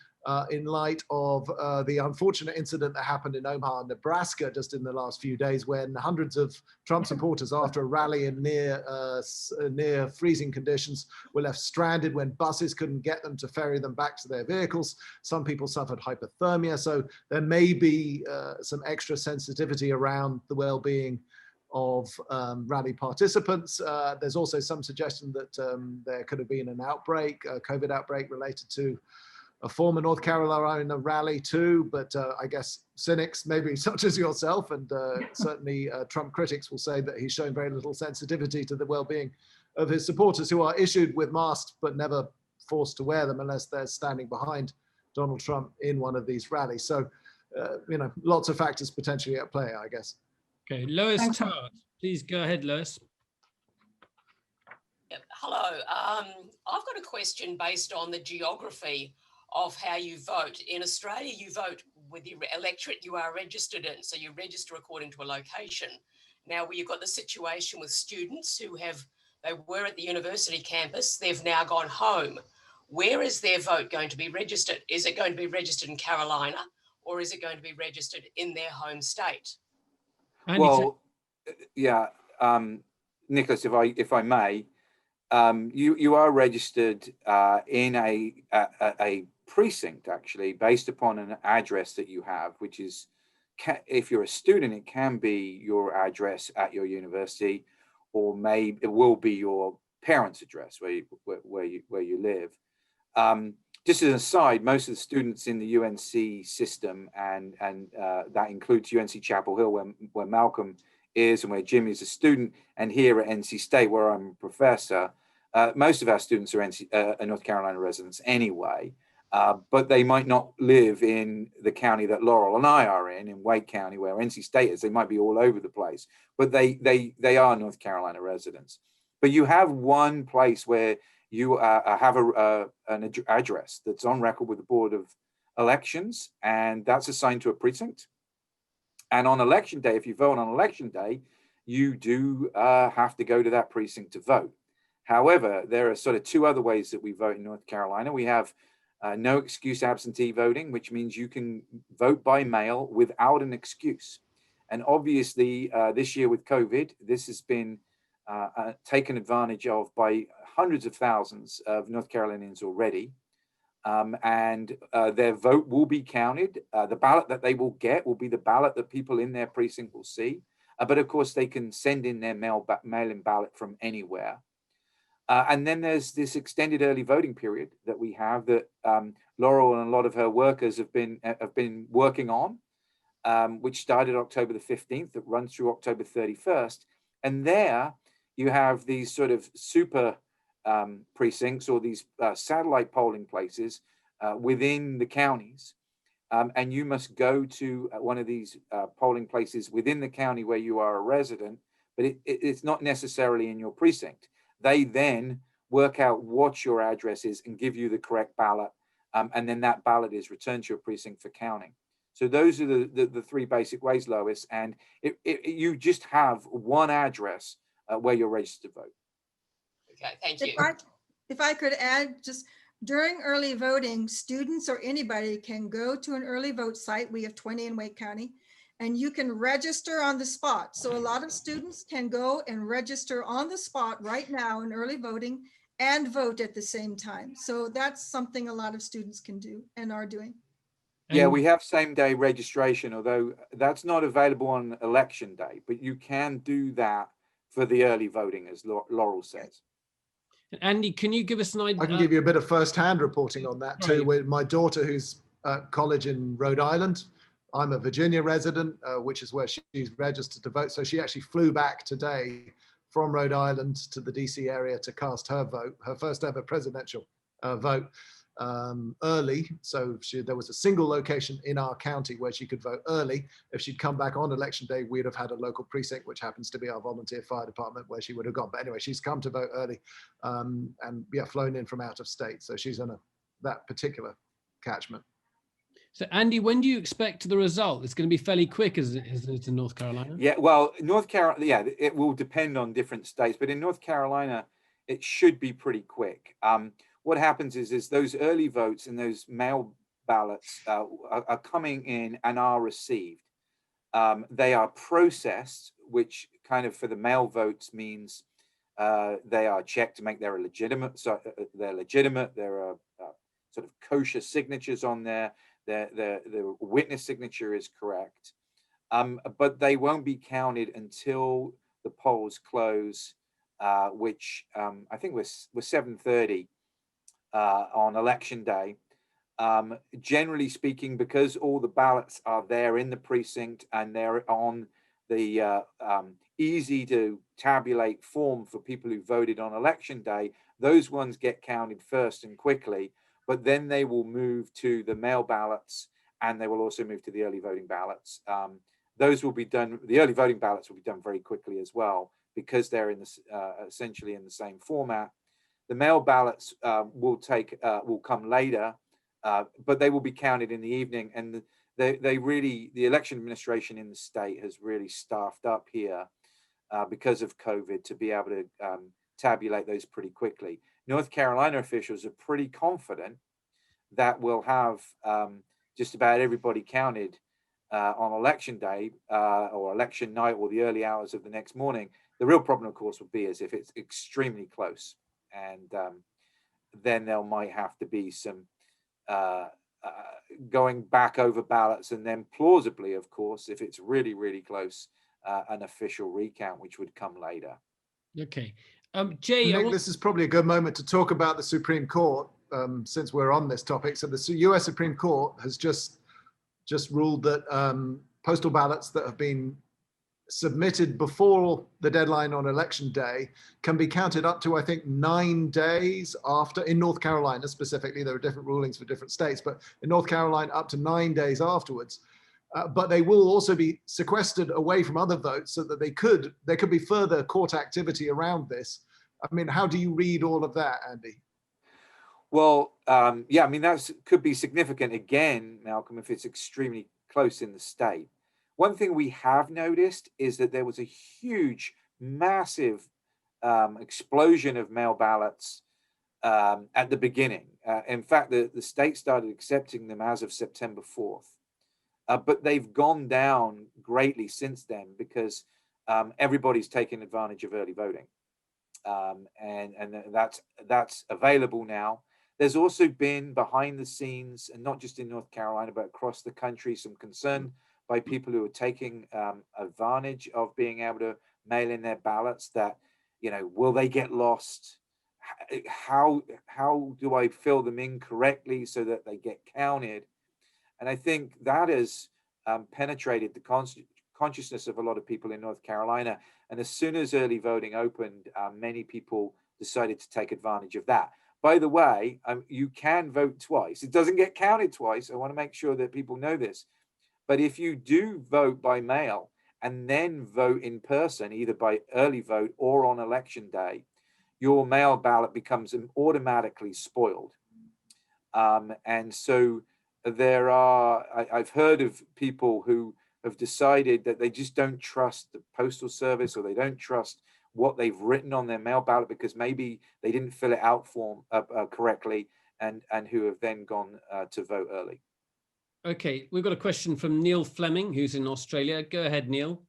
in light of the unfortunate incident that happened in Omaha, Nebraska, just in the last few days, when hundreds of Trump supporters, after a rally in near freezing conditions, were left stranded when buses couldn't get them to ferry them back to their vehicles. Some people suffered hypothermia, so there may be some extra sensitivity around the well-being of rally participants. There's also some suggestion that there could have been an outbreak, a COVID outbreak related to a former North Carolina rally too, but I guess cynics, maybe such as yourself, and certainly Trump critics will say that he's shown very little sensitivity to the well-being of his supporters, who are issued with masks but never forced to wear them unless they're standing behind Donald Trump in one of these rallies. So, you know, lots of factors potentially at play, I guess.
Okay, Lois Tart, please go ahead, Lois.
Hello, I've got a question based on the geography of how you vote. In Australia, you vote with the electorate you are registered in, so you register according to a location. Now, you've got the situation with students who they were at the university campus, they've now gone home. Where is their vote going to be registered? Is it going to be registered in Carolina, or is it going to be registered in their home state?
Well, yeah, Nicholas, if I may, you are registered in a precinct, actually, based upon an address that you have, which is, if you're a student, it can be your address at your university, or maybe it will be your parents' address where you live. Just as an aside, most of the students in the UNC system, and that includes UNC Chapel Hill, where Malcolm is and where Jim is a student, and here at NC State, where I'm a professor, most of our students are North Carolina residents anyway, but they might not live in the county that Laurel and I are in Wake County, where NC State is. They might be all over the place, but they are North Carolina residents. But you have one place where you have an address that's on record with the Board of Elections, and that's assigned to a precinct. And on election day, if you vote on election day, you do have to go to that precinct to vote. However, there are sort of two other ways that we vote in North Carolina. We have no excuse absentee voting, which means you can vote by mail without an excuse. And obviously, this year with COVID, this has been taken advantage of by hundreds of thousands of North Carolinians already. And their vote will be counted. The ballot that they will get will be the ballot that people in their precinct will see. But of course, they can send in their mail-in ballot from anywhere. And then there's this extended early voting period that we have that Laurel and a lot of her workers have been working on, which started October the 15th, that runs through October 31st. And there you have these sort of super precincts, or these satellite polling places within the counties. And you must go to one of these polling places within the county where you are a resident, but it's not necessarily in your precinct. They then work out what your address is and give you the correct ballot. And then that ballot is returned to your precinct for counting. So those are the three basic ways, Lois. And you just have one address where you're registered to vote.
Okay, thank you.
If I could add, just during early voting, students or anybody can go to an early vote site. We have 20 in Wake County, and you can register on the spot. So a lot of students can go and register on the spot right now in early voting and vote at the same time. So that's something a lot of students can do and are doing.
Yeah, we have same day registration, although that's not available on election day, but you can do that for the early voting, as Laurel says.
Andy, can you give us an idea?
I can give you a bit of first-hand reporting on that too. With my daughter, who's at college in Rhode Island, I'm a Virginia resident, which is where she's registered to vote. So she actually flew back today from Rhode Island to the DC area to cast her vote, her first ever presidential vote, early. So there was a single location in our county where she could vote early. If she'd come back on election day, we'd have had a local precinct, which happens to be our volunteer fire department, where she would have gone. But anyway, she's come to vote early, and yeah, flown in from out of state. So she's in that particular catchment.
So Andy, when do you expect the result? It's going to be fairly quick, as it is in North Carolina.
Yeah, well, North Carolina, yeah, it will depend on different states, but in North Carolina, it should be pretty quick. What happens is those early votes and those mail ballots are coming in and are received. They are processed, which kind of for the mail votes means they are checked to make they're legitimate. So they're legitimate. There are sort of kosher signatures on there. The witness signature is correct, but they won't be counted until the polls close, which I think was 7:30 on election day. Generally speaking, because all the ballots are there in the precinct and they're on the easy to tabulate form for people who voted on election day, those ones get counted first and quickly. But then they will move to the mail ballots, and they will also move to the early voting ballots. Those will be done, the early voting ballots will be done very quickly as well, because they're in this, essentially in the same format. The mail ballots will come later, but they will be counted in the evening. And the election administration in the state has really staffed up here because of COVID to be able to tabulate those pretty quickly. North Carolina officials are pretty confident that we'll have just about everybody counted on election day or election night or the early hours of the next morning. The real problem, of course, would be as if it's extremely close, and then there might have to be some going back over ballots, and then plausibly, of course, if it's really, really close, an official recount, which would come later.
Okay. Jay,
Nick, this is probably a good moment to talk about the Supreme Court, since we're on this topic. So the US Supreme Court has just ruled that postal ballots that have been submitted before the deadline on election day can be counted up to, I think, 9 days after. In North Carolina specifically, there are different rulings for different states, but in North Carolina, up to 9 days afterwards. But they will also be sequestered away from other votes, so that there could be further court activity around this. I mean, how do you read all of that, Andy?
Well, yeah, I mean, that could be significant again, Malcolm, if it's extremely close in the state. One thing we have noticed is that there was a huge, massive explosion of mail ballots at the beginning. In fact, the state started accepting them as of September 4th. But they've gone down greatly since then because everybody's taken advantage of early voting. And that's available now. There's also been behind the scenes, and not just in North Carolina, but across the country, some concern by people who are taking advantage of being able to mail in their ballots that, will they get lost? How do I fill them in correctly so that they get counted? And I think that has penetrated the consciousness of a lot of people in North Carolina. And as soon as early voting opened, many people decided to take advantage of that. By the way, you can vote twice. It doesn't get counted twice. I want to make sure that people know this. But if you do vote by mail and then vote in person, either by early vote or on election day, your mail ballot becomes automatically spoiled. And so I've heard of people who have decided that they just don't trust the postal service, or they don't trust what they've written on their mail ballot because maybe they didn't fill it out correctly, and who have then gone to vote early.
Okay, we've got a question from Neil Fleming, who's in Australia. Go ahead, Neil.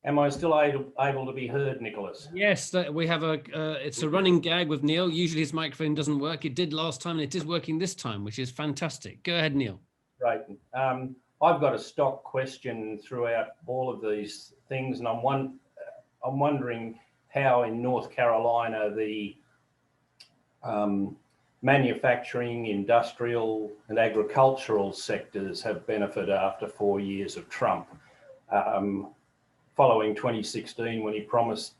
Am I still able to be heard, Nicholas?
Yes, we have it's a running gag with Neil. Usually his microphone doesn't work. It did last time and it is working this time, which is fantastic. Go ahead, Neil.
Right. I've got a stock question throughout all of these things, and I'm wondering how in North Carolina the manufacturing, industrial and agricultural sectors have benefited after 4 years of Trump. Following 2016, when he promised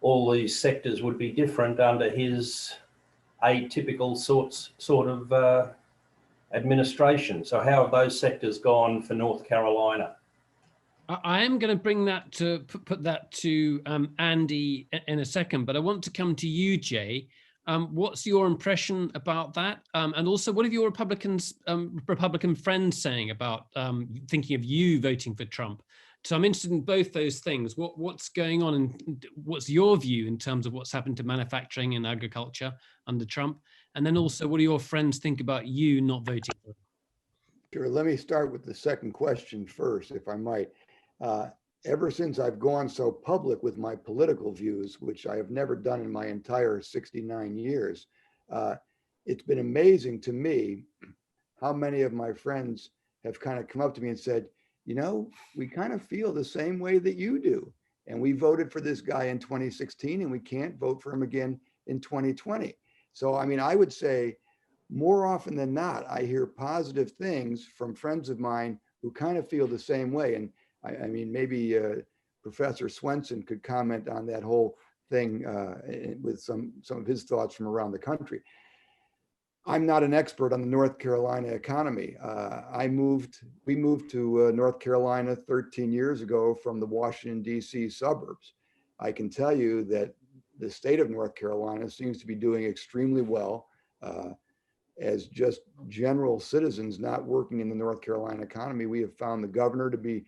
all these sectors would be different under his atypical sort of administration. So how have those sectors gone for North Carolina?
I am going to bring that to put that to Andy in a second, but I want to come to you, Jay. What's your impression about that? And also, what have your Republican friends saying about thinking of you voting for Trump? So I'm interested in both those things. What's going on, and what's your view in terms of what's happened to manufacturing and agriculture under Trump? And then also, what do your friends think about you not voting for him?
Sure. Let me start with the second question first, if I might. Ever since I've gone so public with my political views, which I have never done in my entire 69 years, it's been amazing to me how many of my friends have kind of come up to me and said, we kind of feel the same way that you do. And we voted for this guy in 2016 and we can't vote for him again in 2020. So, I would say more often than not, I hear positive things from friends of mine who kind of feel the same way. And maybe Professor Swenson could comment on that whole thing with some of his thoughts from around the country. I'm not an expert on the North Carolina economy. We moved to North Carolina 13 years ago from the Washington, D.C. suburbs. I can tell you that the state of North Carolina seems to be doing extremely well as just general citizens not working in the North Carolina economy. We have found the governor to be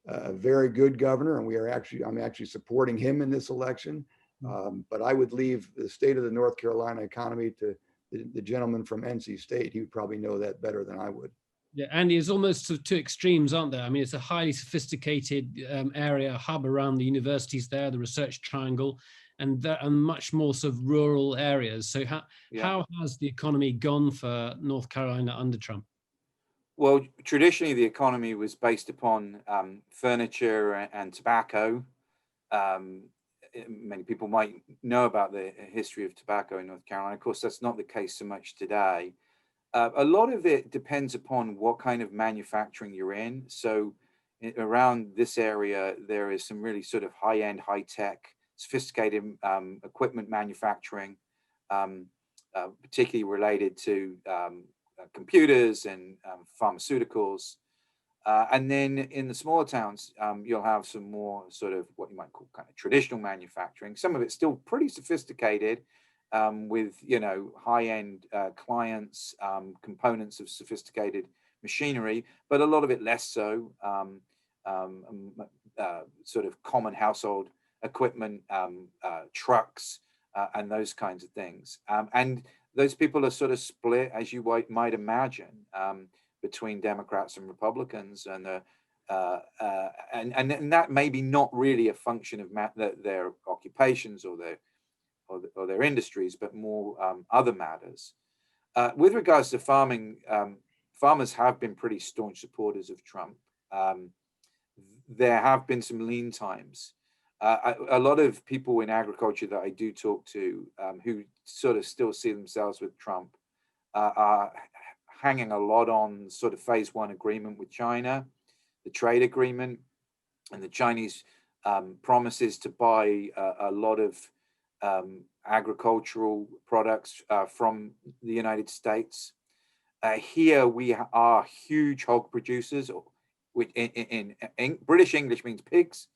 a very good governor, and I'm actually supporting him in this election. But I would leave the state of the North Carolina economy to the gentleman from NC State. He would probably know that better than I would. Yeah,
Andy, it's almost sort of two extremes, aren't there? It's a highly sophisticated area, hub around the universities there, the Research Triangle, and much more sort of rural areas. So how has the economy gone for North Carolina under Trump?
Well, traditionally, the economy was based upon furniture and tobacco. Many people might know about the history of tobacco in North Carolina. Of course, that's not the case so much today. A lot of it depends upon what kind of manufacturing you're in. So around this area, there is some really sort of high-end, high-tech, sophisticated equipment manufacturing, particularly related to computers and pharmaceuticals. And then in the smaller towns, you'll have some more sort of what you might call kind of traditional manufacturing. Some of it's still pretty sophisticated with, high-end clients, components of sophisticated machinery, but a lot of it less so. Sort of common household equipment, trucks, and those kinds of things. And those people are sort of split, as you might imagine, between Democrats and Republicans, and that may be not really a function of their occupations or their industries, but more other matters. With regards to farming, farmers have been pretty staunch supporters of Trump. There have been some lean times. A lot of people in agriculture that I do talk to who sort of still see themselves with Trump are hanging a lot on sort of phase one agreement with China, the trade agreement, and the Chinese promises to buy a lot of agricultural products from the United States. Here we are huge hog producers, which in British English means pigs,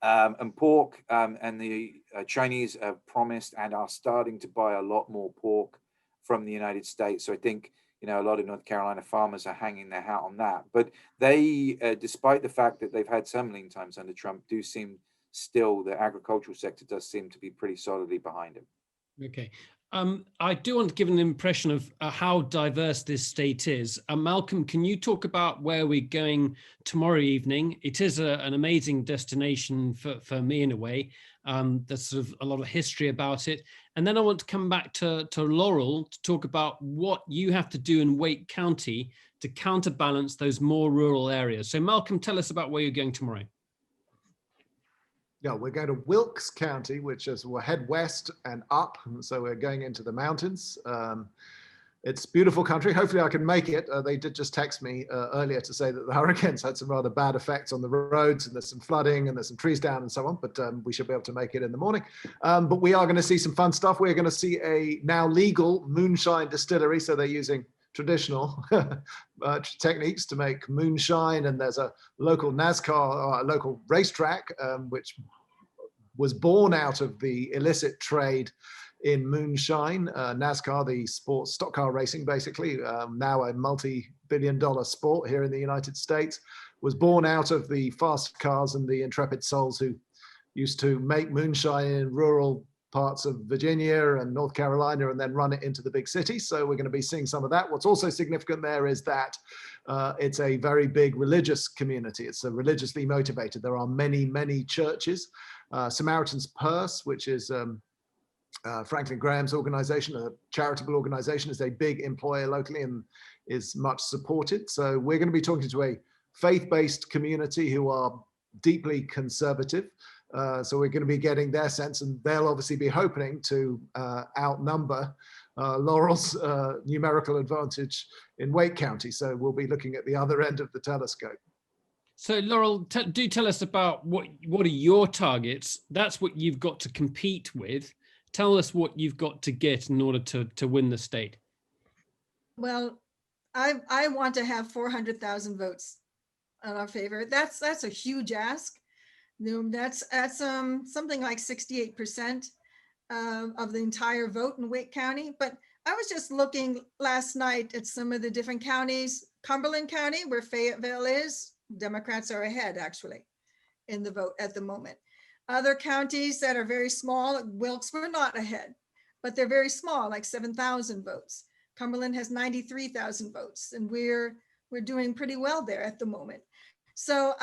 and pork, and the Chinese have promised and are starting to buy a lot more pork from the United States. So I think, you know, a lot of North Carolina farmers are hanging their hat on that. But they, despite the fact that they've had some lean times under Trump, do seem still, the agricultural sector does seem to be pretty solidly behind him.
Okay. I do want to give an impression of how diverse this state is. Malcolm, can you talk about where we're going tomorrow evening? It is an amazing destination for me in a way. There's sort of a lot of history about it. And then I want to come back to Laurel to talk about what you have to do in Wake County to counterbalance those more rural areas. So Malcolm, tell us about where you're going tomorrow.
Yeah, we're going to Wilkes County, which is, we'll head west and up. So we're going into the mountains. It's beautiful country. Hopefully I can make it. They did just text me earlier to say that the hurricanes had some rather bad effects on the roads, and there's some flooding and there's some trees down and so on, but we should be able to make it in the morning. But we are going to see some fun stuff. We're going to see a now legal moonshine distillery. So they're using traditional techniques to make moonshine, and there's a local NASCAR, a local racetrack, which was born out of the illicit trade in moonshine. NASCAR, the sports stock car racing, basically, now a multi-billion-dollar sport here in the United States, was born out of the fast cars and the intrepid souls who used to make moonshine in rural parts of Virginia and North Carolina and then run it into the big cities. So we're going to be seeing some of that. What's also significant there is that it's a very big religious community. It's religiously motivated. There are many, many churches. Samaritan's Purse, which is Franklin Graham's organization, a charitable organization, is a big employer locally and is much supported. So we're going to be talking to a faith-based community who are deeply conservative. So we're going to be getting their sense, and they'll obviously be hoping to outnumber Laurel's numerical advantage in Wake County. So we'll be looking at the other end of the telescope.
So Laurel, do tell us about what are your targets? That's what you've got to compete with. Tell us what you've got to get in order to win the state.
Well, I want to have 400,000 votes in our favor. That's a huge ask. That's something like 68% of the entire vote in Wake County. But I was just looking last night at some of the different counties. Cumberland County, where Fayetteville is, Democrats are ahead actually in the vote at the moment. Other counties that are very small, Wilkes, we're not ahead, but they're very small, like 7,000 votes. Cumberland has 93,000 votes, and we're doing pretty well there at the moment. So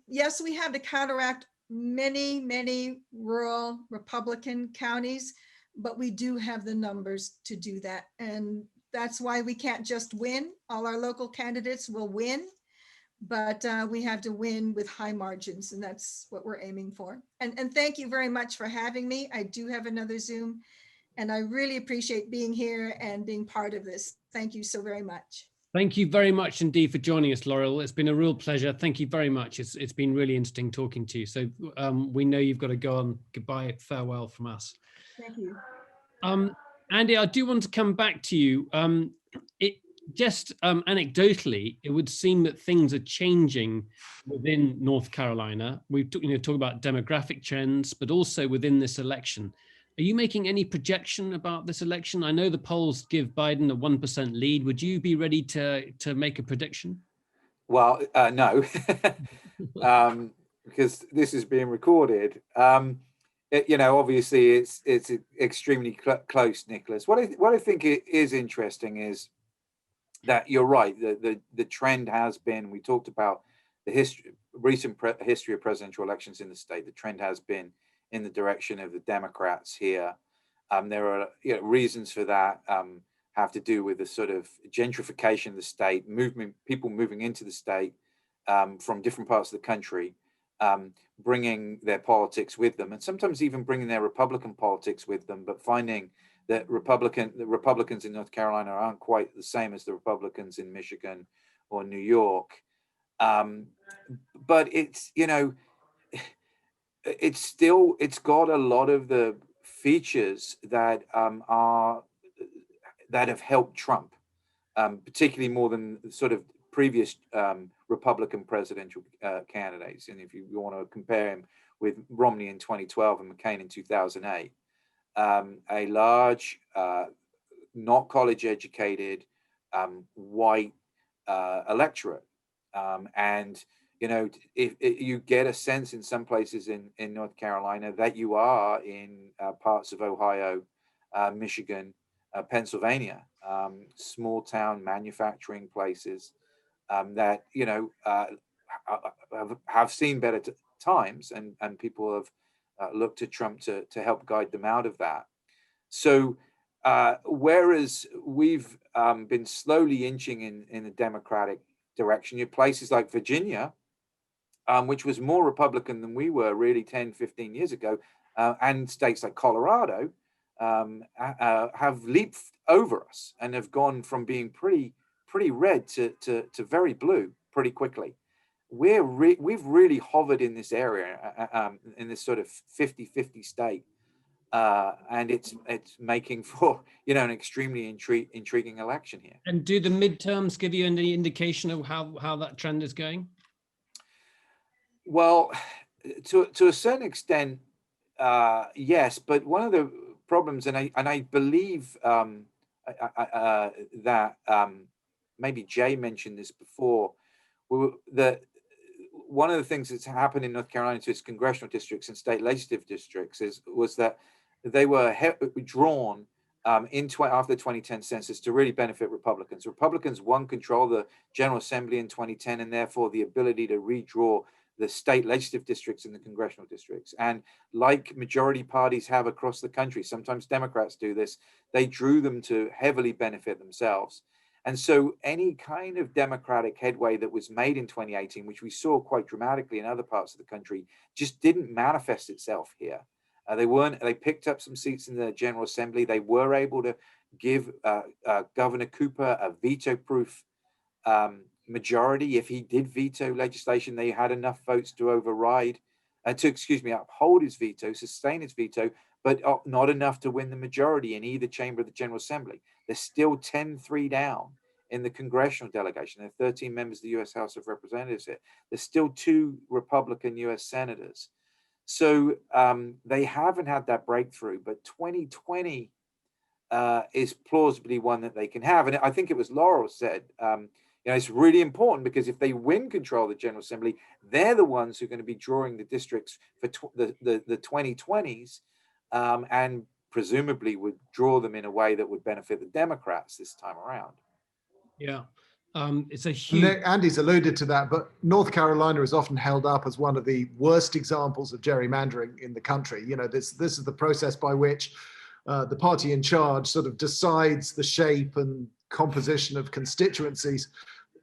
yes, we have to counteract many, many rural Republican counties, but we do have the numbers to do that. And that's why we can't just win. All our local candidates will win, but we have to win with high margins, and that's what we're aiming for. And thank you very much for having me. I do have another Zoom, and I really appreciate being here and being part of this. Thank you so very much.
Thank you very much indeed for joining us, Laurel. It's been a real pleasure. Thank you very much. It's been really interesting talking to you. So we know you've got to go on. Goodbye, farewell from us.
Thank you.
Andy, I do want to come back to you. Anecdotally, it would seem that things are changing within North Carolina. We talk about demographic trends, but also within this election. Are you making any projection about this election? I know the polls give Biden a 1% lead. Would you be ready to make a prediction?
Well, no, because this is being recorded. Obviously it's extremely close, Nicholas. What I think is interesting is that you're right. The trend has been, we talked about the recent history of presidential elections in the state. The trend has been in the direction of the Democrats here. There are reasons for that. Have to do with the sort of gentrification of the state, people moving into the state from different parts of the country, bringing their politics with them, and sometimes even bringing their Republican politics with them, but finding that the Republicans in North Carolina aren't quite the same as the Republicans in Michigan or New York. But it's it's got a lot of the features that that have helped Trump, particularly more than sort of previous Republican presidential candidates. And if you want to compare him with Romney in 2012 and McCain in 2008, a large, not college educated, white electorate. And if you get a sense in some places in North Carolina that you are in parts of Ohio, Michigan, Pennsylvania, small town manufacturing places that have seen better times, and people have looked to Trump to help guide them out of that. So whereas we've been slowly inching in the Democratic direction, you places like Virginia, which was more Republican than we were really 10, 15 years ago, and states like Colorado have leaped over us and have gone from being pretty red to very blue pretty quickly. We've really hovered in this area, in this sort of 50-50 state, and it's making for an extremely intriguing election here.
And do the midterms give you any indication of how that trend is going?
Well, to a certain extent, yes. But one of the problems, and I believe that maybe Jay mentioned this before, that one of the things that's happened in North Carolina to its congressional districts and state legislative districts was that they were drawn after the 2010 census to really benefit Republicans. Republicans won control of the General Assembly in 2010, and therefore the ability to redraw the state legislative districts and the congressional districts. And like majority parties have across the country, sometimes Democrats do this, they drew them to heavily benefit themselves. And so any kind of Democratic headway that was made in 2018, which we saw quite dramatically in other parts of the country, just didn't manifest itself here. They picked up some seats in the General Assembly. They were able to give Governor Cooper a veto-proof majority. If he did veto legislation, they had enough votes to uphold his veto, sustain his veto, but not enough to win the majority in either chamber of the General Assembly. They're still 10-3 down in the congressional delegation. There are 13 members of the U.S. House of Representatives here. There's still 2 Republican U.S. senators. So they haven't had that breakthrough, but 2020 is plausibly one that they can have. And I think it was Laurel said, it's really important because if they win control of the General Assembly, they're the ones who are going to be drawing the districts for the 2020s, and presumably would draw them in a way that would benefit the Democrats this time around.
Yeah. It's a huge...
Andy's alluded to that, but North Carolina is often held up as one of the worst examples of gerrymandering in the country. This is the process by which the party in charge sort of decides the shape and composition of constituencies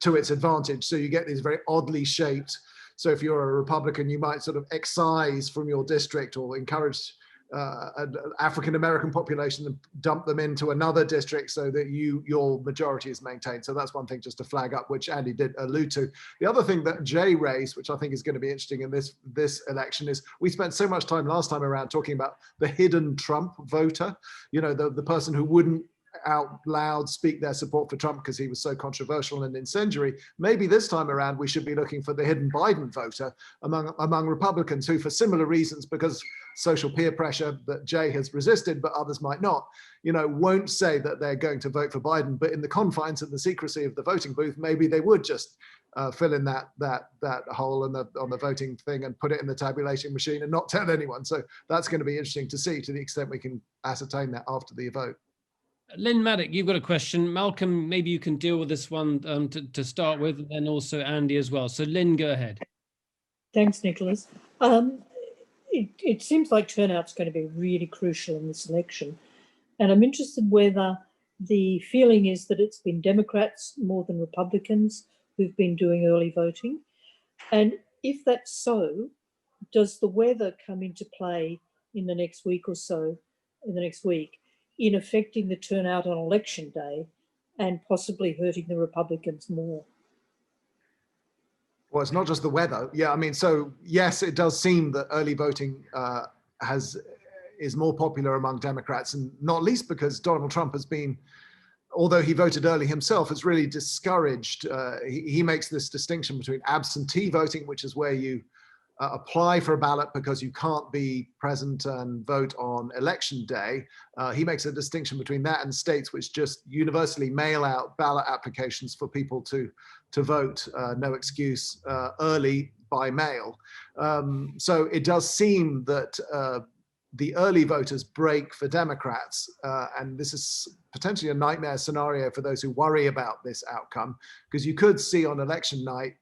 to its advantage. So you get these very oddly shaped. So if you're a Republican, you might sort of excise from your district or encourage an African-American population and dump them into another district so that your majority is maintained. So that's one thing just to flag up, which Andy did allude to. The other thing that Jay raised, which I think is going to be interesting in this election, is we spent so much time last time around talking about the hidden Trump voter, the person who wouldn't out loud speak their support for Trump because he was so controversial and incendiary. Maybe this time around we should be looking for the hidden Biden voter among Republicans who, for similar reasons, because social peer pressure that Jay has resisted, but others might not, won't say that they're going to vote for Biden, but in the confines of the secrecy of the voting booth, maybe they would just fill in that hole on the voting thing and put it in the tabulation machine and not tell anyone. So that's going to be interesting to see, to the extent we can ascertain that after the vote.
Lynn Maddock, you've got a question. Malcolm, maybe you can deal with this one to start with, and then also Andy as well. So Lynn, go ahead.
Thanks, Nicholas. It seems like turnout's going to be really crucial in this election. And I'm interested whether the feeling is that it's been Democrats more than Republicans who've been doing early voting. And if that's so, does the weather come into play in the next week or so, in affecting the turnout on election day and possibly hurting the Republicans more?
Well, it's not just the weather. Yeah, I mean, so yes, it does seem that early voting is more popular among Democrats, and not least because Donald Trump has been, although he voted early himself, has really discouraged. He makes this distinction between absentee voting, which is where you apply for a ballot because you can't be present and vote on election day. He makes a distinction between that and states which just universally mail out ballot applications for people to vote, no excuse, early by mail. So it does seem that the early voters break for Democrats, and this is potentially a nightmare scenario for those who worry about this outcome, because you could see on election night,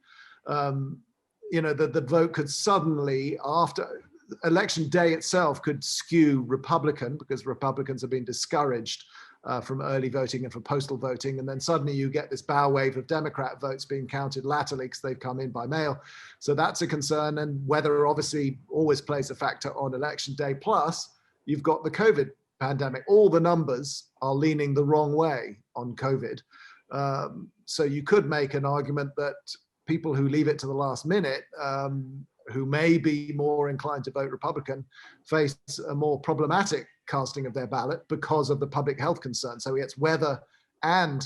that the vote could suddenly, after election day itself, could skew Republican, because Republicans have been discouraged from early voting and from postal voting, and then suddenly you get this bow wave of Democrat votes being counted latterly because they've come in by mail. So that's a concern, and weather obviously always plays a factor on election day. Plus, you've got the COVID pandemic. All the numbers are leaning the wrong way on COVID. So you could make an argument that people who leave it to the last minute, who may be more inclined to vote Republican, face a more problematic casting of their ballot because of the public health concern. So it's weather and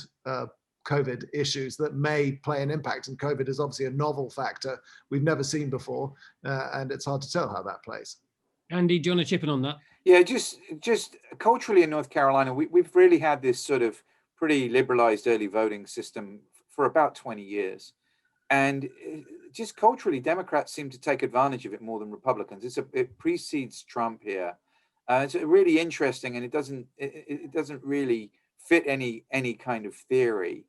COVID issues that may play an impact. And COVID is obviously a novel factor we've never seen before, and it's hard to tell how that plays.
Andy, do you want to chip in on that?
Yeah, just culturally in North Carolina, we've really had this sort of pretty liberalized early voting system for about 20 years. And just culturally, Democrats seem to take advantage of it more than Republicans. It precedes Trump here. It's really interesting, and it doesn't really fit any kind of theory.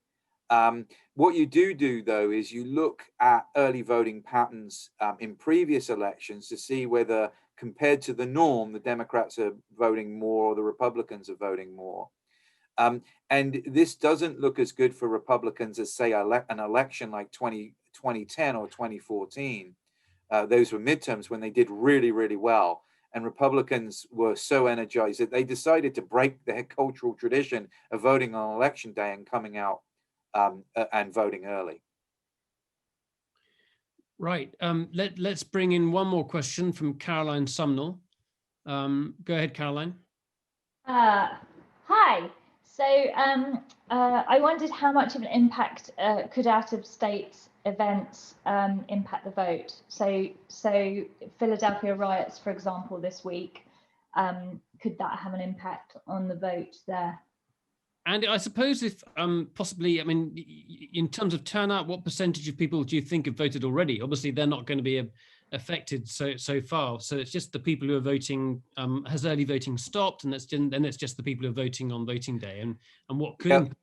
What you do though is you look at early voting patterns in previous elections to see whether, compared to the norm, the Democrats are voting more or the Republicans are voting more. And this doesn't look as good for Republicans as, say, an election like 2010 or 2014. Those were midterms when they did really, really well. And Republicans were so energized that they decided to break their cultural tradition of voting on election day and coming out and voting early.
Right. Let's bring in one more question from Caroline Sumnall. Go ahead, Caroline.
Hi. So I wondered how much of an impact could out-of-state events impact the vote. So Philadelphia riots, for example, this week, could that have an impact on the vote there?
And I suppose if possibly, I mean, in terms of turnout, what percentage of people do you think have voted already? Obviously, they're not going to be affected so far. So it's just the people who are voting. Has early voting stopped? And then it's just the people who are voting on voting day. And what could?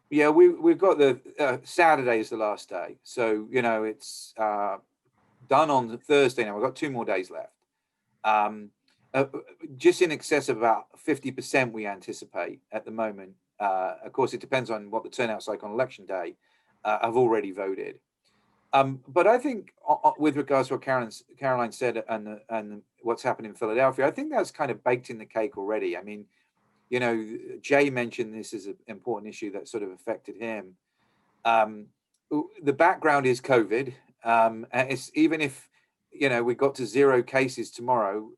Yeah, we've got the Saturday is the last day. So, it's done on Thursday now. We've got 2 more days left. Just in excess of about 50% we anticipate at the moment. Of course, it depends on what the turnout's like on election day, have already voted. But I think with regards to what Caroline said and what's happened in Philadelphia, I think that's kind of baked in the cake already. I mean, Jay mentioned this is an important issue that sort of affected him. The background is COVID. And it's, even if we got to 0 cases tomorrow,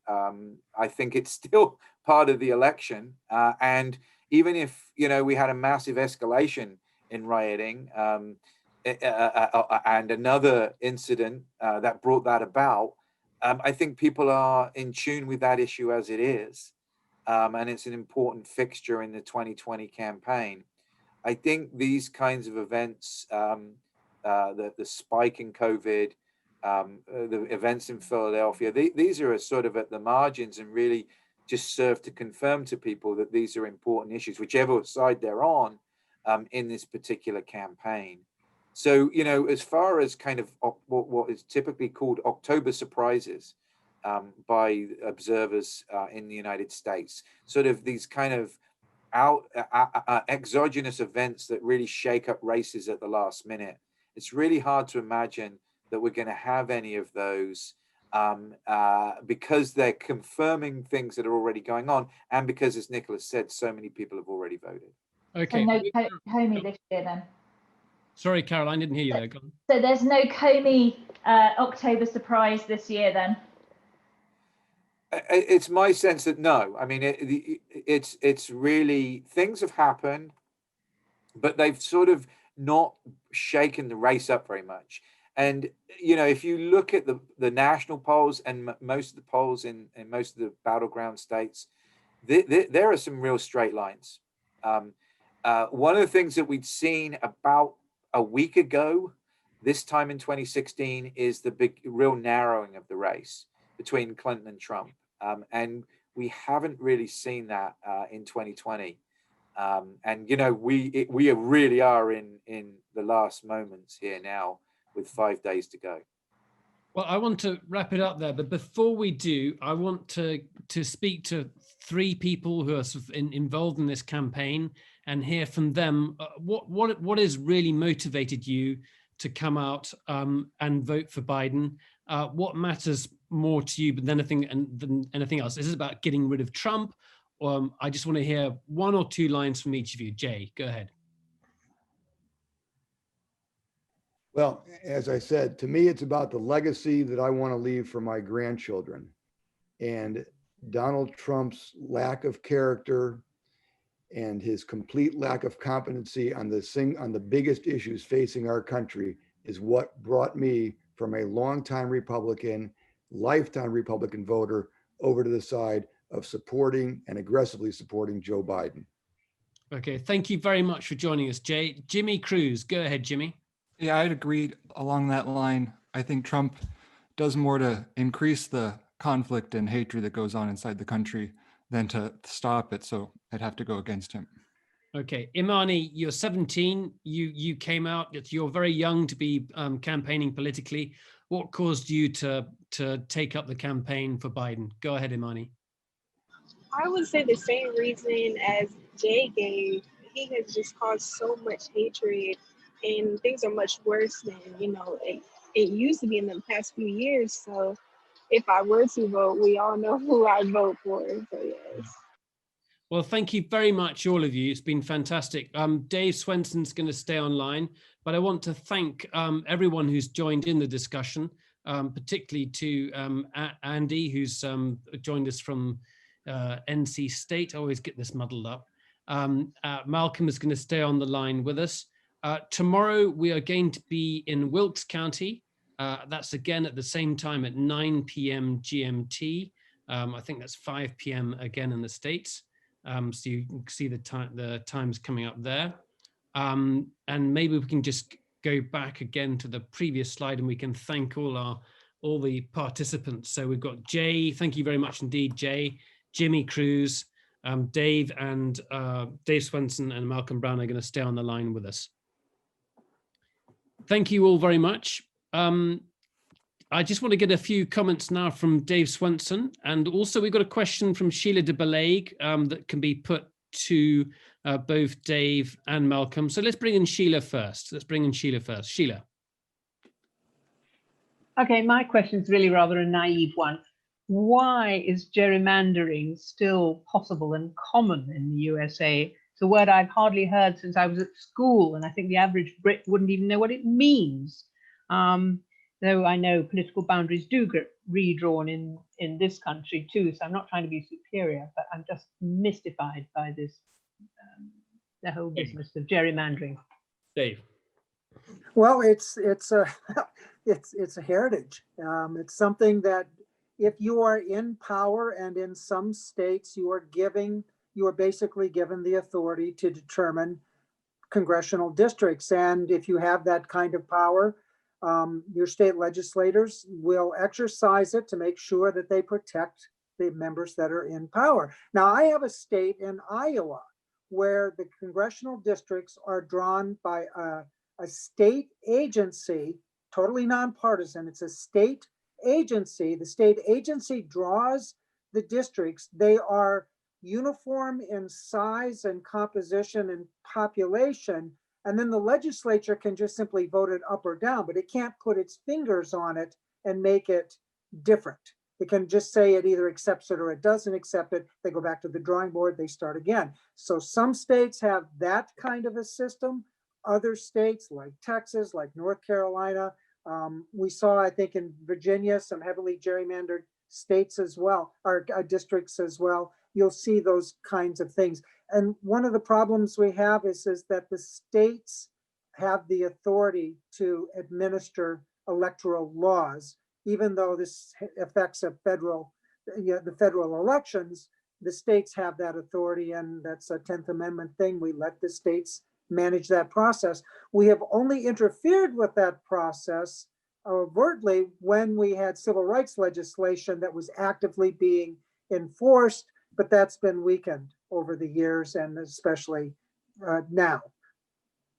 I think it's still part of the election. And even if, you know, we had a massive escalation in rioting and another incident that brought that about, I think people are in tune with that issue as it is. And it's an important fixture in the 2020 campaign. I think these kinds of events, the spike in COVID, the events in Philadelphia, these are sort of at the margins and really just serve to confirm to people that these are important issues, whichever side they're on in this particular campaign. So, you know, as far as kind of what is typically called October surprises by observers in the United States, sort of these kind of exogenous events that really shake up races at the last minute, it's really hard to imagine that we're going to have any of those because they're confirming things that are already going on, and because, as Nicholas said, so many people have already voted.
So
Okay.
no Comey this year then?
Sorry, Caroline, didn't hear you there. Go on.
So there's no Comey October surprise this year then?
It's my sense that no. I mean, it's really, things have happened, but they've sort of not shaken the race up very much. And, you know, if you look at the national polls and most of the polls in most of the battleground states, there are some real straight lines. One of the things that we'd seen about a week ago, this time in 2016, is the real narrowing of the race between Clinton and Trump. And we haven't really seen that in 2020. And, you know, we really are in the last moments here now with 5 days to go.
Well, I want to wrap it up there, but before we do, I want to speak to three people who are sort of involved in this campaign and hear from them. What has really motivated you to come out and vote for Biden? What matters more to you than anything else? Is it about getting rid of Trump? I just want to hear one or two lines from each of you. Jay, go ahead.
Well, as I said, to me, it's about the legacy that I want to leave for my grandchildren. And Donald Trump's lack of character and his complete lack of competency on the biggest issues facing our country is what brought me from a longtime Republican, lifetime Republican voter over to the side of supporting and aggressively supporting Joe Biden.
Okay, thank you very much for joining us, Jay. Jimmy Cruz, go ahead, Jimmy.
Yeah, I'd agree along that line. I think Trump does more to increase the conflict and hatred that goes on inside the country than to stop it. So I'd have to go against him.
Okay, Imani, you're 17. You came out. You're very young to be campaigning politically. What caused you to take up the campaign for Biden? Go ahead, Imani.
I would say the same reason as Jay gave. He has just caused so much hatred, and things are much worse than, you know, it used to be in the past few years. So if I were to vote, we all know who I vote for. So yes.
Well, thank you very much, all of you. It's been fantastic. Dave Swenson's going to stay online, but I want to thank everyone who's joined in the discussion, particularly to Andy, who's joined us from NC State. I always get this muddled up. Malcolm is going to stay on the line with us. Tomorrow, we are going to be in Wilkes County. That's again at the same time at 9 p.m. GMT. I think that's 5 p.m. again in the States. So you can see the times coming up there. And maybe we can just go back again to the previous slide and we can thank all the participants. So we've got Jay, thank you very much indeed, Jay, Jimmy Cruz, Dave and Dave Swenson and Malcolm Brown are going to stay on the line with us. Thank you all very much. I just want to get a few comments now from Dave Swenson. And also we've got a question from Sheila de Beleg that can be put to both Dave and Malcolm. So let's bring in Sheila first. Sheila.
Okay, my question is really rather a naive one. Why is gerrymandering still possible and common in the USA? It's a word I've hardly heard since I was at school, and I think the average Brit wouldn't even know what it means. Though I know political boundaries do get redrawn in this country too, so I'm not trying to be superior, but I'm just mystified by this the whole business of gerrymandering?
Dave.
Well, it's a it's a heritage. It's something that if you are in power, and in some states you are basically given the authority to determine congressional districts. And if you have that kind of power, your state legislators will exercise it to make sure that they protect the members that are in power. Now, I have a state in Iowa where the congressional districts are drawn by a state agency, totally nonpartisan. It's a state agency. The state agency draws the districts. They are uniform in size and composition and population. And then the legislature can just simply vote it up or down, but it can't put its fingers on it and make it different. It can just say it either accepts it or it doesn't accept it. They go back to the drawing board, they start again. So some states have that kind of a system. Other states like Texas, like North Carolina, we saw, I think in Virginia, some heavily gerrymandered states as well, or districts as well. You'll see those kinds of things. And one of the problems we have is that the states have the authority to administer electoral laws, even though this affects the federal elections. The states have that authority, and that's a 10th Amendment thing. We let the states manage that process. We have only interfered with that process overtly when we had civil rights legislation that was actively being enforced, but that's been weakened over the years, and especially now.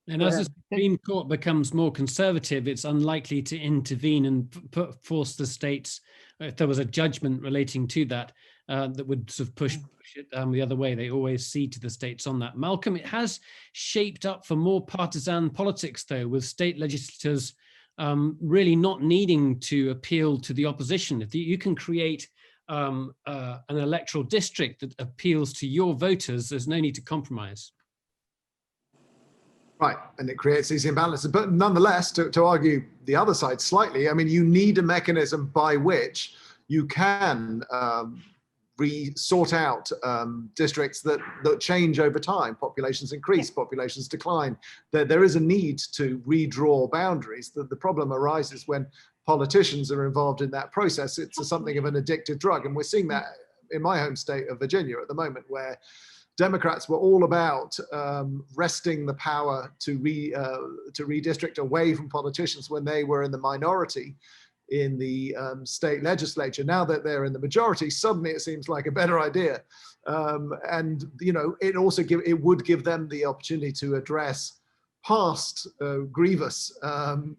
And as the Supreme Court becomes more conservative, it's unlikely to intervene and force the states, if there was a judgment relating to that, that would sort of push it the other way. They always cede to the states on that. Malcolm, it has shaped up for more partisan politics, though, with state legislators really not needing to appeal to the opposition. If you can create an electoral district that appeals to your voters, there's no need to compromise.
Right, and it creates these imbalances. But nonetheless, to argue the other side slightly, I mean, you need a mechanism by which you can sort out districts that change over time. Populations increase, populations decline. There is a need to redraw boundaries. The problem arises when politicians are involved in that process. It's something of an addictive drug. And we're seeing that in my home state of Virginia at the moment, where Democrats were all about wresting the power to redistrict away from politicians when they were in the minority in the state legislature. Now that they're in the majority, suddenly it seems like a better idea. And you know, it would give them the opportunity to address past grievous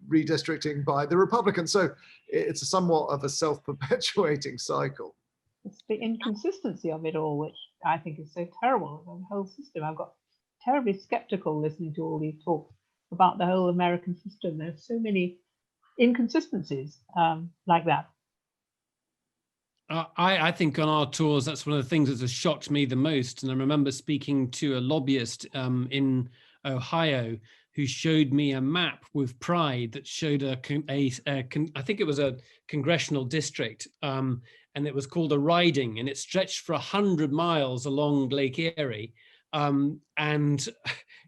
redistricting by the Republicans. So it's somewhat of a self-perpetuating cycle.
It's the inconsistency of it all, which I think is so terrible, the whole system. I've got terribly skeptical listening to all these talks about the whole American system. There's so many inconsistencies like that.
I think on our tours, that's one of the things that has shocked me the most. And I remember speaking to a lobbyist in Ohio who showed me a map with pride that showed I think it was a congressional district, and it was called a riding, and it stretched for 100 miles along Lake Erie. And,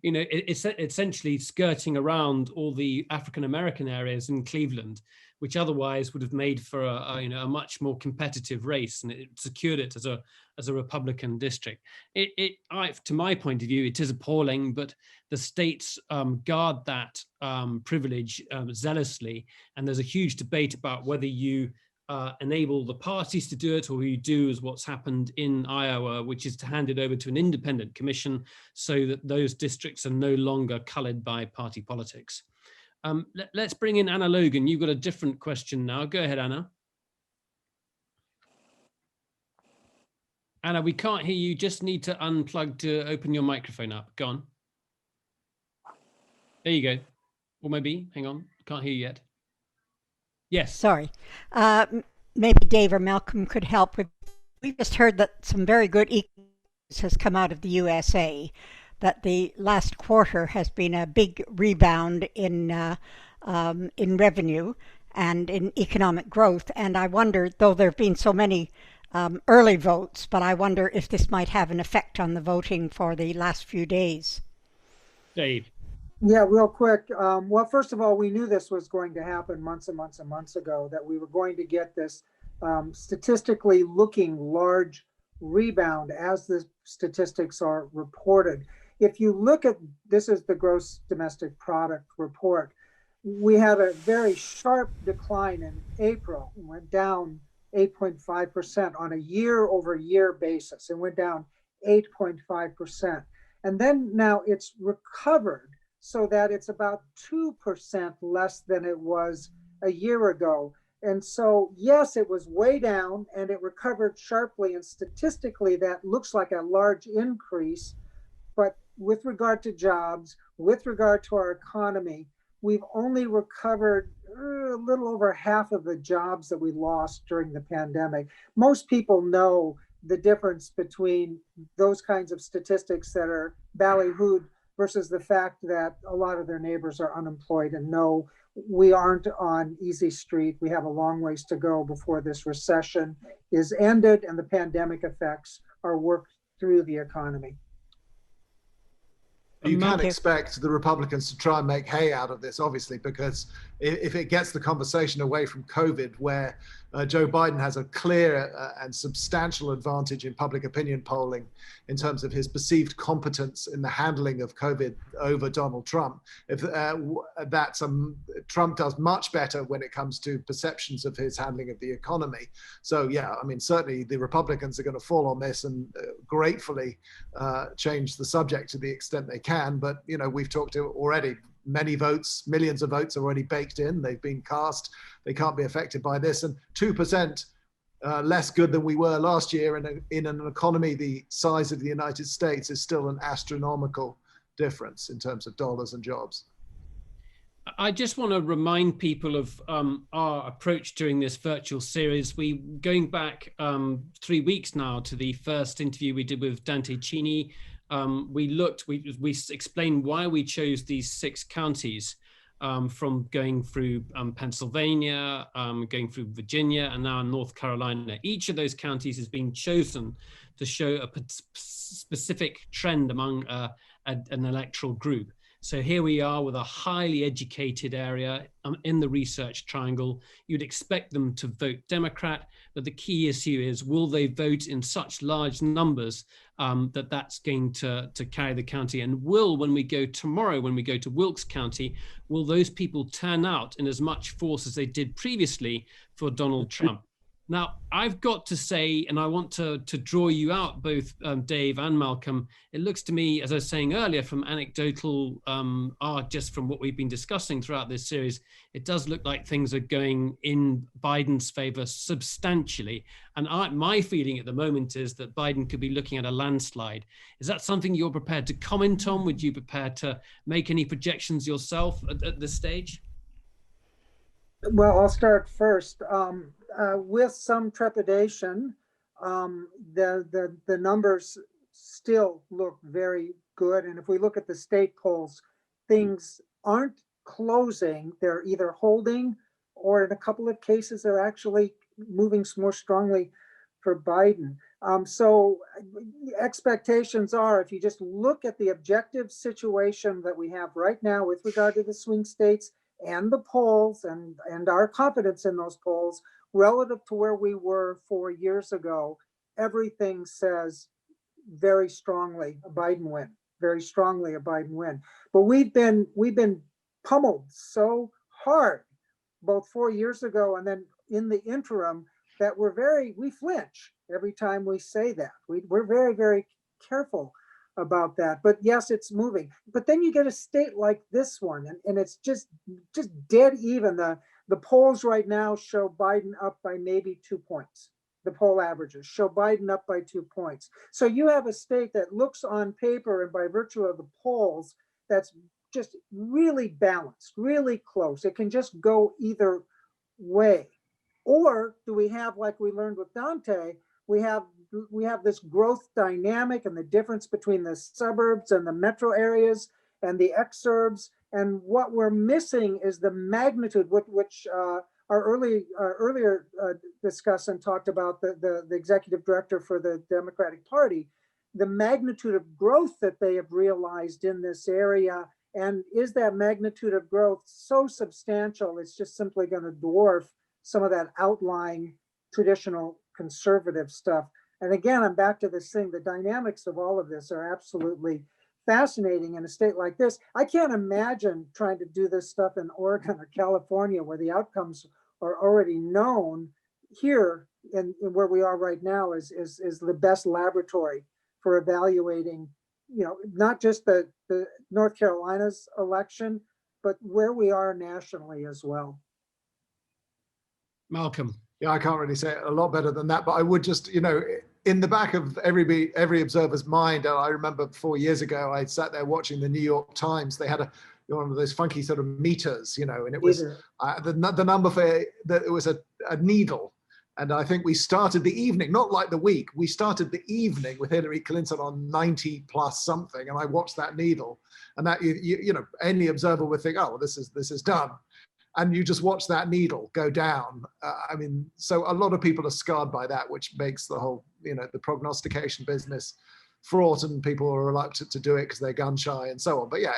you know, it's essentially skirting around all the African-American areas in Cleveland, which otherwise would have made for a much more competitive race, and it secured it as a Republican district. To my point of view, it is appalling, but the states guard that privilege zealously, and there's a huge debate about whether you enable the parties to do it, or you do as what's happened in Iowa, which is to hand it over to an independent commission so that those districts are no longer colored by party politics. Let's bring in Anna Logan. You've got a different question now. Go ahead, Anna. Anna, we can't hear you. Just need to unplug to open your microphone up. Go on. There you go. Or maybe, hang on, can't hear you yet. Yes.
Sorry. Maybe Dave or Malcolm could help with. We just heard that some very good news has come out of the USA, that the last quarter has been a big rebound in revenue and in economic growth. And I wonder, though there have been so many early votes, but I wonder if this might have an effect on the voting for the last few days.
Dave.
Yeah, real quick. Well, first of all, we knew this was going to happen months and months and months ago, that we were going to get this statistically looking large rebound as the statistics are reported. If you look at, this is the gross domestic product report, we had a very sharp decline in April. It went down 8.5% on a year-over-year basis. It went down 8.5%. And then now it's recovered so that it's about 2% less than it was a year ago. And so, yes, it was way down and it recovered sharply. And statistically, that looks like a large increase. But with regard to jobs, with regard to our economy, we've only recovered a little over half of the jobs that we lost during the pandemic. Most people know the difference between those kinds of statistics that are ballyhooed versus the fact that a lot of their neighbors are unemployed. And no, we aren't on easy street. We have a long ways to go before this recession is ended and the pandemic effects are worked through the economy.
You can expect the Republicans to try and make hay out of this, obviously, because if it gets the conversation away from COVID, where Joe Biden has a clear and substantial advantage in public opinion polling in terms of his perceived competence in the handling of COVID over Donald Trump, if Trump does much better when it comes to perceptions of his handling of the economy. So yeah, I mean, certainly the Republicans are going to fall on this and gratefully change the subject to the extent they can. But you know, we've talked to already many votes, millions of votes already baked in. They've been cast. They can't be affected by this. And 2% less good than we were last year in an economy the size of the United States is still an astronomical difference in terms of dollars and jobs.
I just want to remind people of our approach during this virtual series. Going back 3 weeks now to the first interview we did with Dante Cini. We explained why we chose these 6 counties, from going through Pennsylvania, going through Virginia, and now North Carolina. Each of those counties has been chosen to show a specific trend among an electoral group. So here we are with a highly educated area in the research triangle. You'd expect them to vote Democrat, but the key issue is, will they vote in such large numbers that's going to carry the county? And when we go tomorrow, when we go to Wilkes County, will those people turn out in as much force as they did previously for Donald Trump? Now, I've got to say, and I want to draw you out, both Dave and Malcolm, it looks to me, as I was saying earlier, from anecdotal, just from what we've been discussing throughout this series, it does look like things are going in Biden's favor substantially. And my feeling at the moment is that Biden could be looking at a landslide. Is that something you're prepared to comment on? Would you be prepared to make any projections yourself at this stage?
Well, I'll start first. With some trepidation, the numbers still look very good. And if we look at the state polls, things aren't closing. They're either holding, or in a couple of cases, they're actually moving more strongly for Biden. So expectations are, if you just look at the objective situation that we have right now with regard to the swing states and the polls and our confidence in those polls relative to where we were 4 years ago, everything says very strongly a Biden win, very strongly a Biden win. But we've been pummeled so hard, both 4 years ago and then in the interim, that we flinch every time we say that. We're very, very careful about that. But yes, it's moving. But then you get a state like this one, and it's just dead even. The polls right now show Biden up by maybe 2 points. The poll averages show Biden up by 2 points. So you have a state that looks on paper and by virtue of the polls, that's just really balanced, really close. It can just go either way. Or do we have, like we learned with Dante, we have this growth dynamic and the difference between the suburbs and the metro areas and the exurbs. And what we're missing is the magnitude with which our earlier discussant talked about the executive director for the Democratic Party, the magnitude of growth that they have realized in this area. And is that magnitude of growth so substantial, it's just simply going to dwarf some of that outlying traditional conservative stuff? And again, I'm back to this thing, the dynamics of all of this are absolutely fascinating in a state like this. I can't imagine trying to do this stuff in Oregon or California where the outcomes are already known. Here in where we are right now is the best laboratory for evaluating, you know, not just the North Carolina's election, but where we are nationally as well.
Malcolm.
Yeah, I can't really say it a lot better than that, but I would just, you know, in the back of every observer's mind, I remember 4 years ago, I sat there watching the New York Times. They had one of those funky sort of meters, you know, and it was the number for that. It was a needle. And I think we started the evening, not like the week, we started the evening with Hillary Clinton on 90 plus something. And I watched that needle, and that, you know, any observer would think, oh, this is done. And you just watch that needle go down. I mean, so a lot of people are scarred by that, which makes the whole, you know, the prognostication business fraught, and people are reluctant to do it because they're gun shy and so on. But yeah,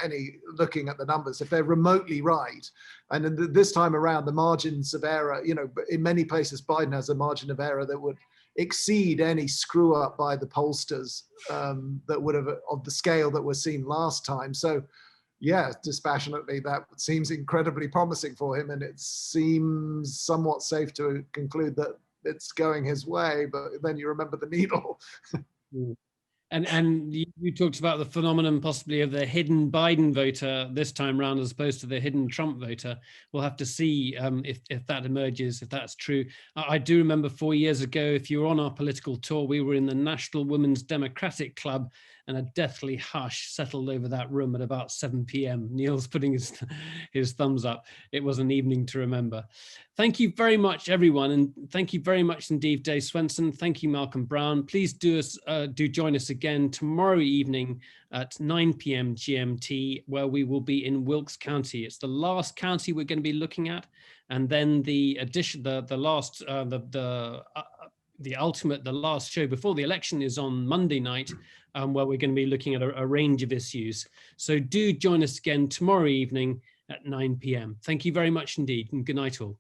looking at the numbers, if they're remotely right, and then this time around, the margins of error, you know, in many places, Biden has a margin of error that would exceed any screw up by the pollsters that would have, of the scale that was seen last time. So yeah, dispassionately, that seems incredibly promising for him, and it seems somewhat safe to conclude that it's going his way, but then you remember the needle.
And you talked about the phenomenon possibly of the hidden Biden voter this time round as opposed to the hidden Trump voter. We'll have to see if that emerges, if that's true. I do remember 4 years ago, if you were on our political tour, we were in the National Women's Democratic Club, and a deathly hush settled over that room at about 7 p.m. Neil's putting his thumbs up. It was an evening to remember. Thank you very much, everyone. And thank you very much indeed, Dave Swenson. Thank you, Malcolm Brown. Please do join us again tomorrow evening at 9 p.m. GMT, where we will be in Wilkes County. It's the last county we're going to be looking at. And then the last show before the election is on Monday night, where we're going to be looking at a range of issues. So do join us again tomorrow evening at 9 p.m. Thank you very much indeed, and good night all.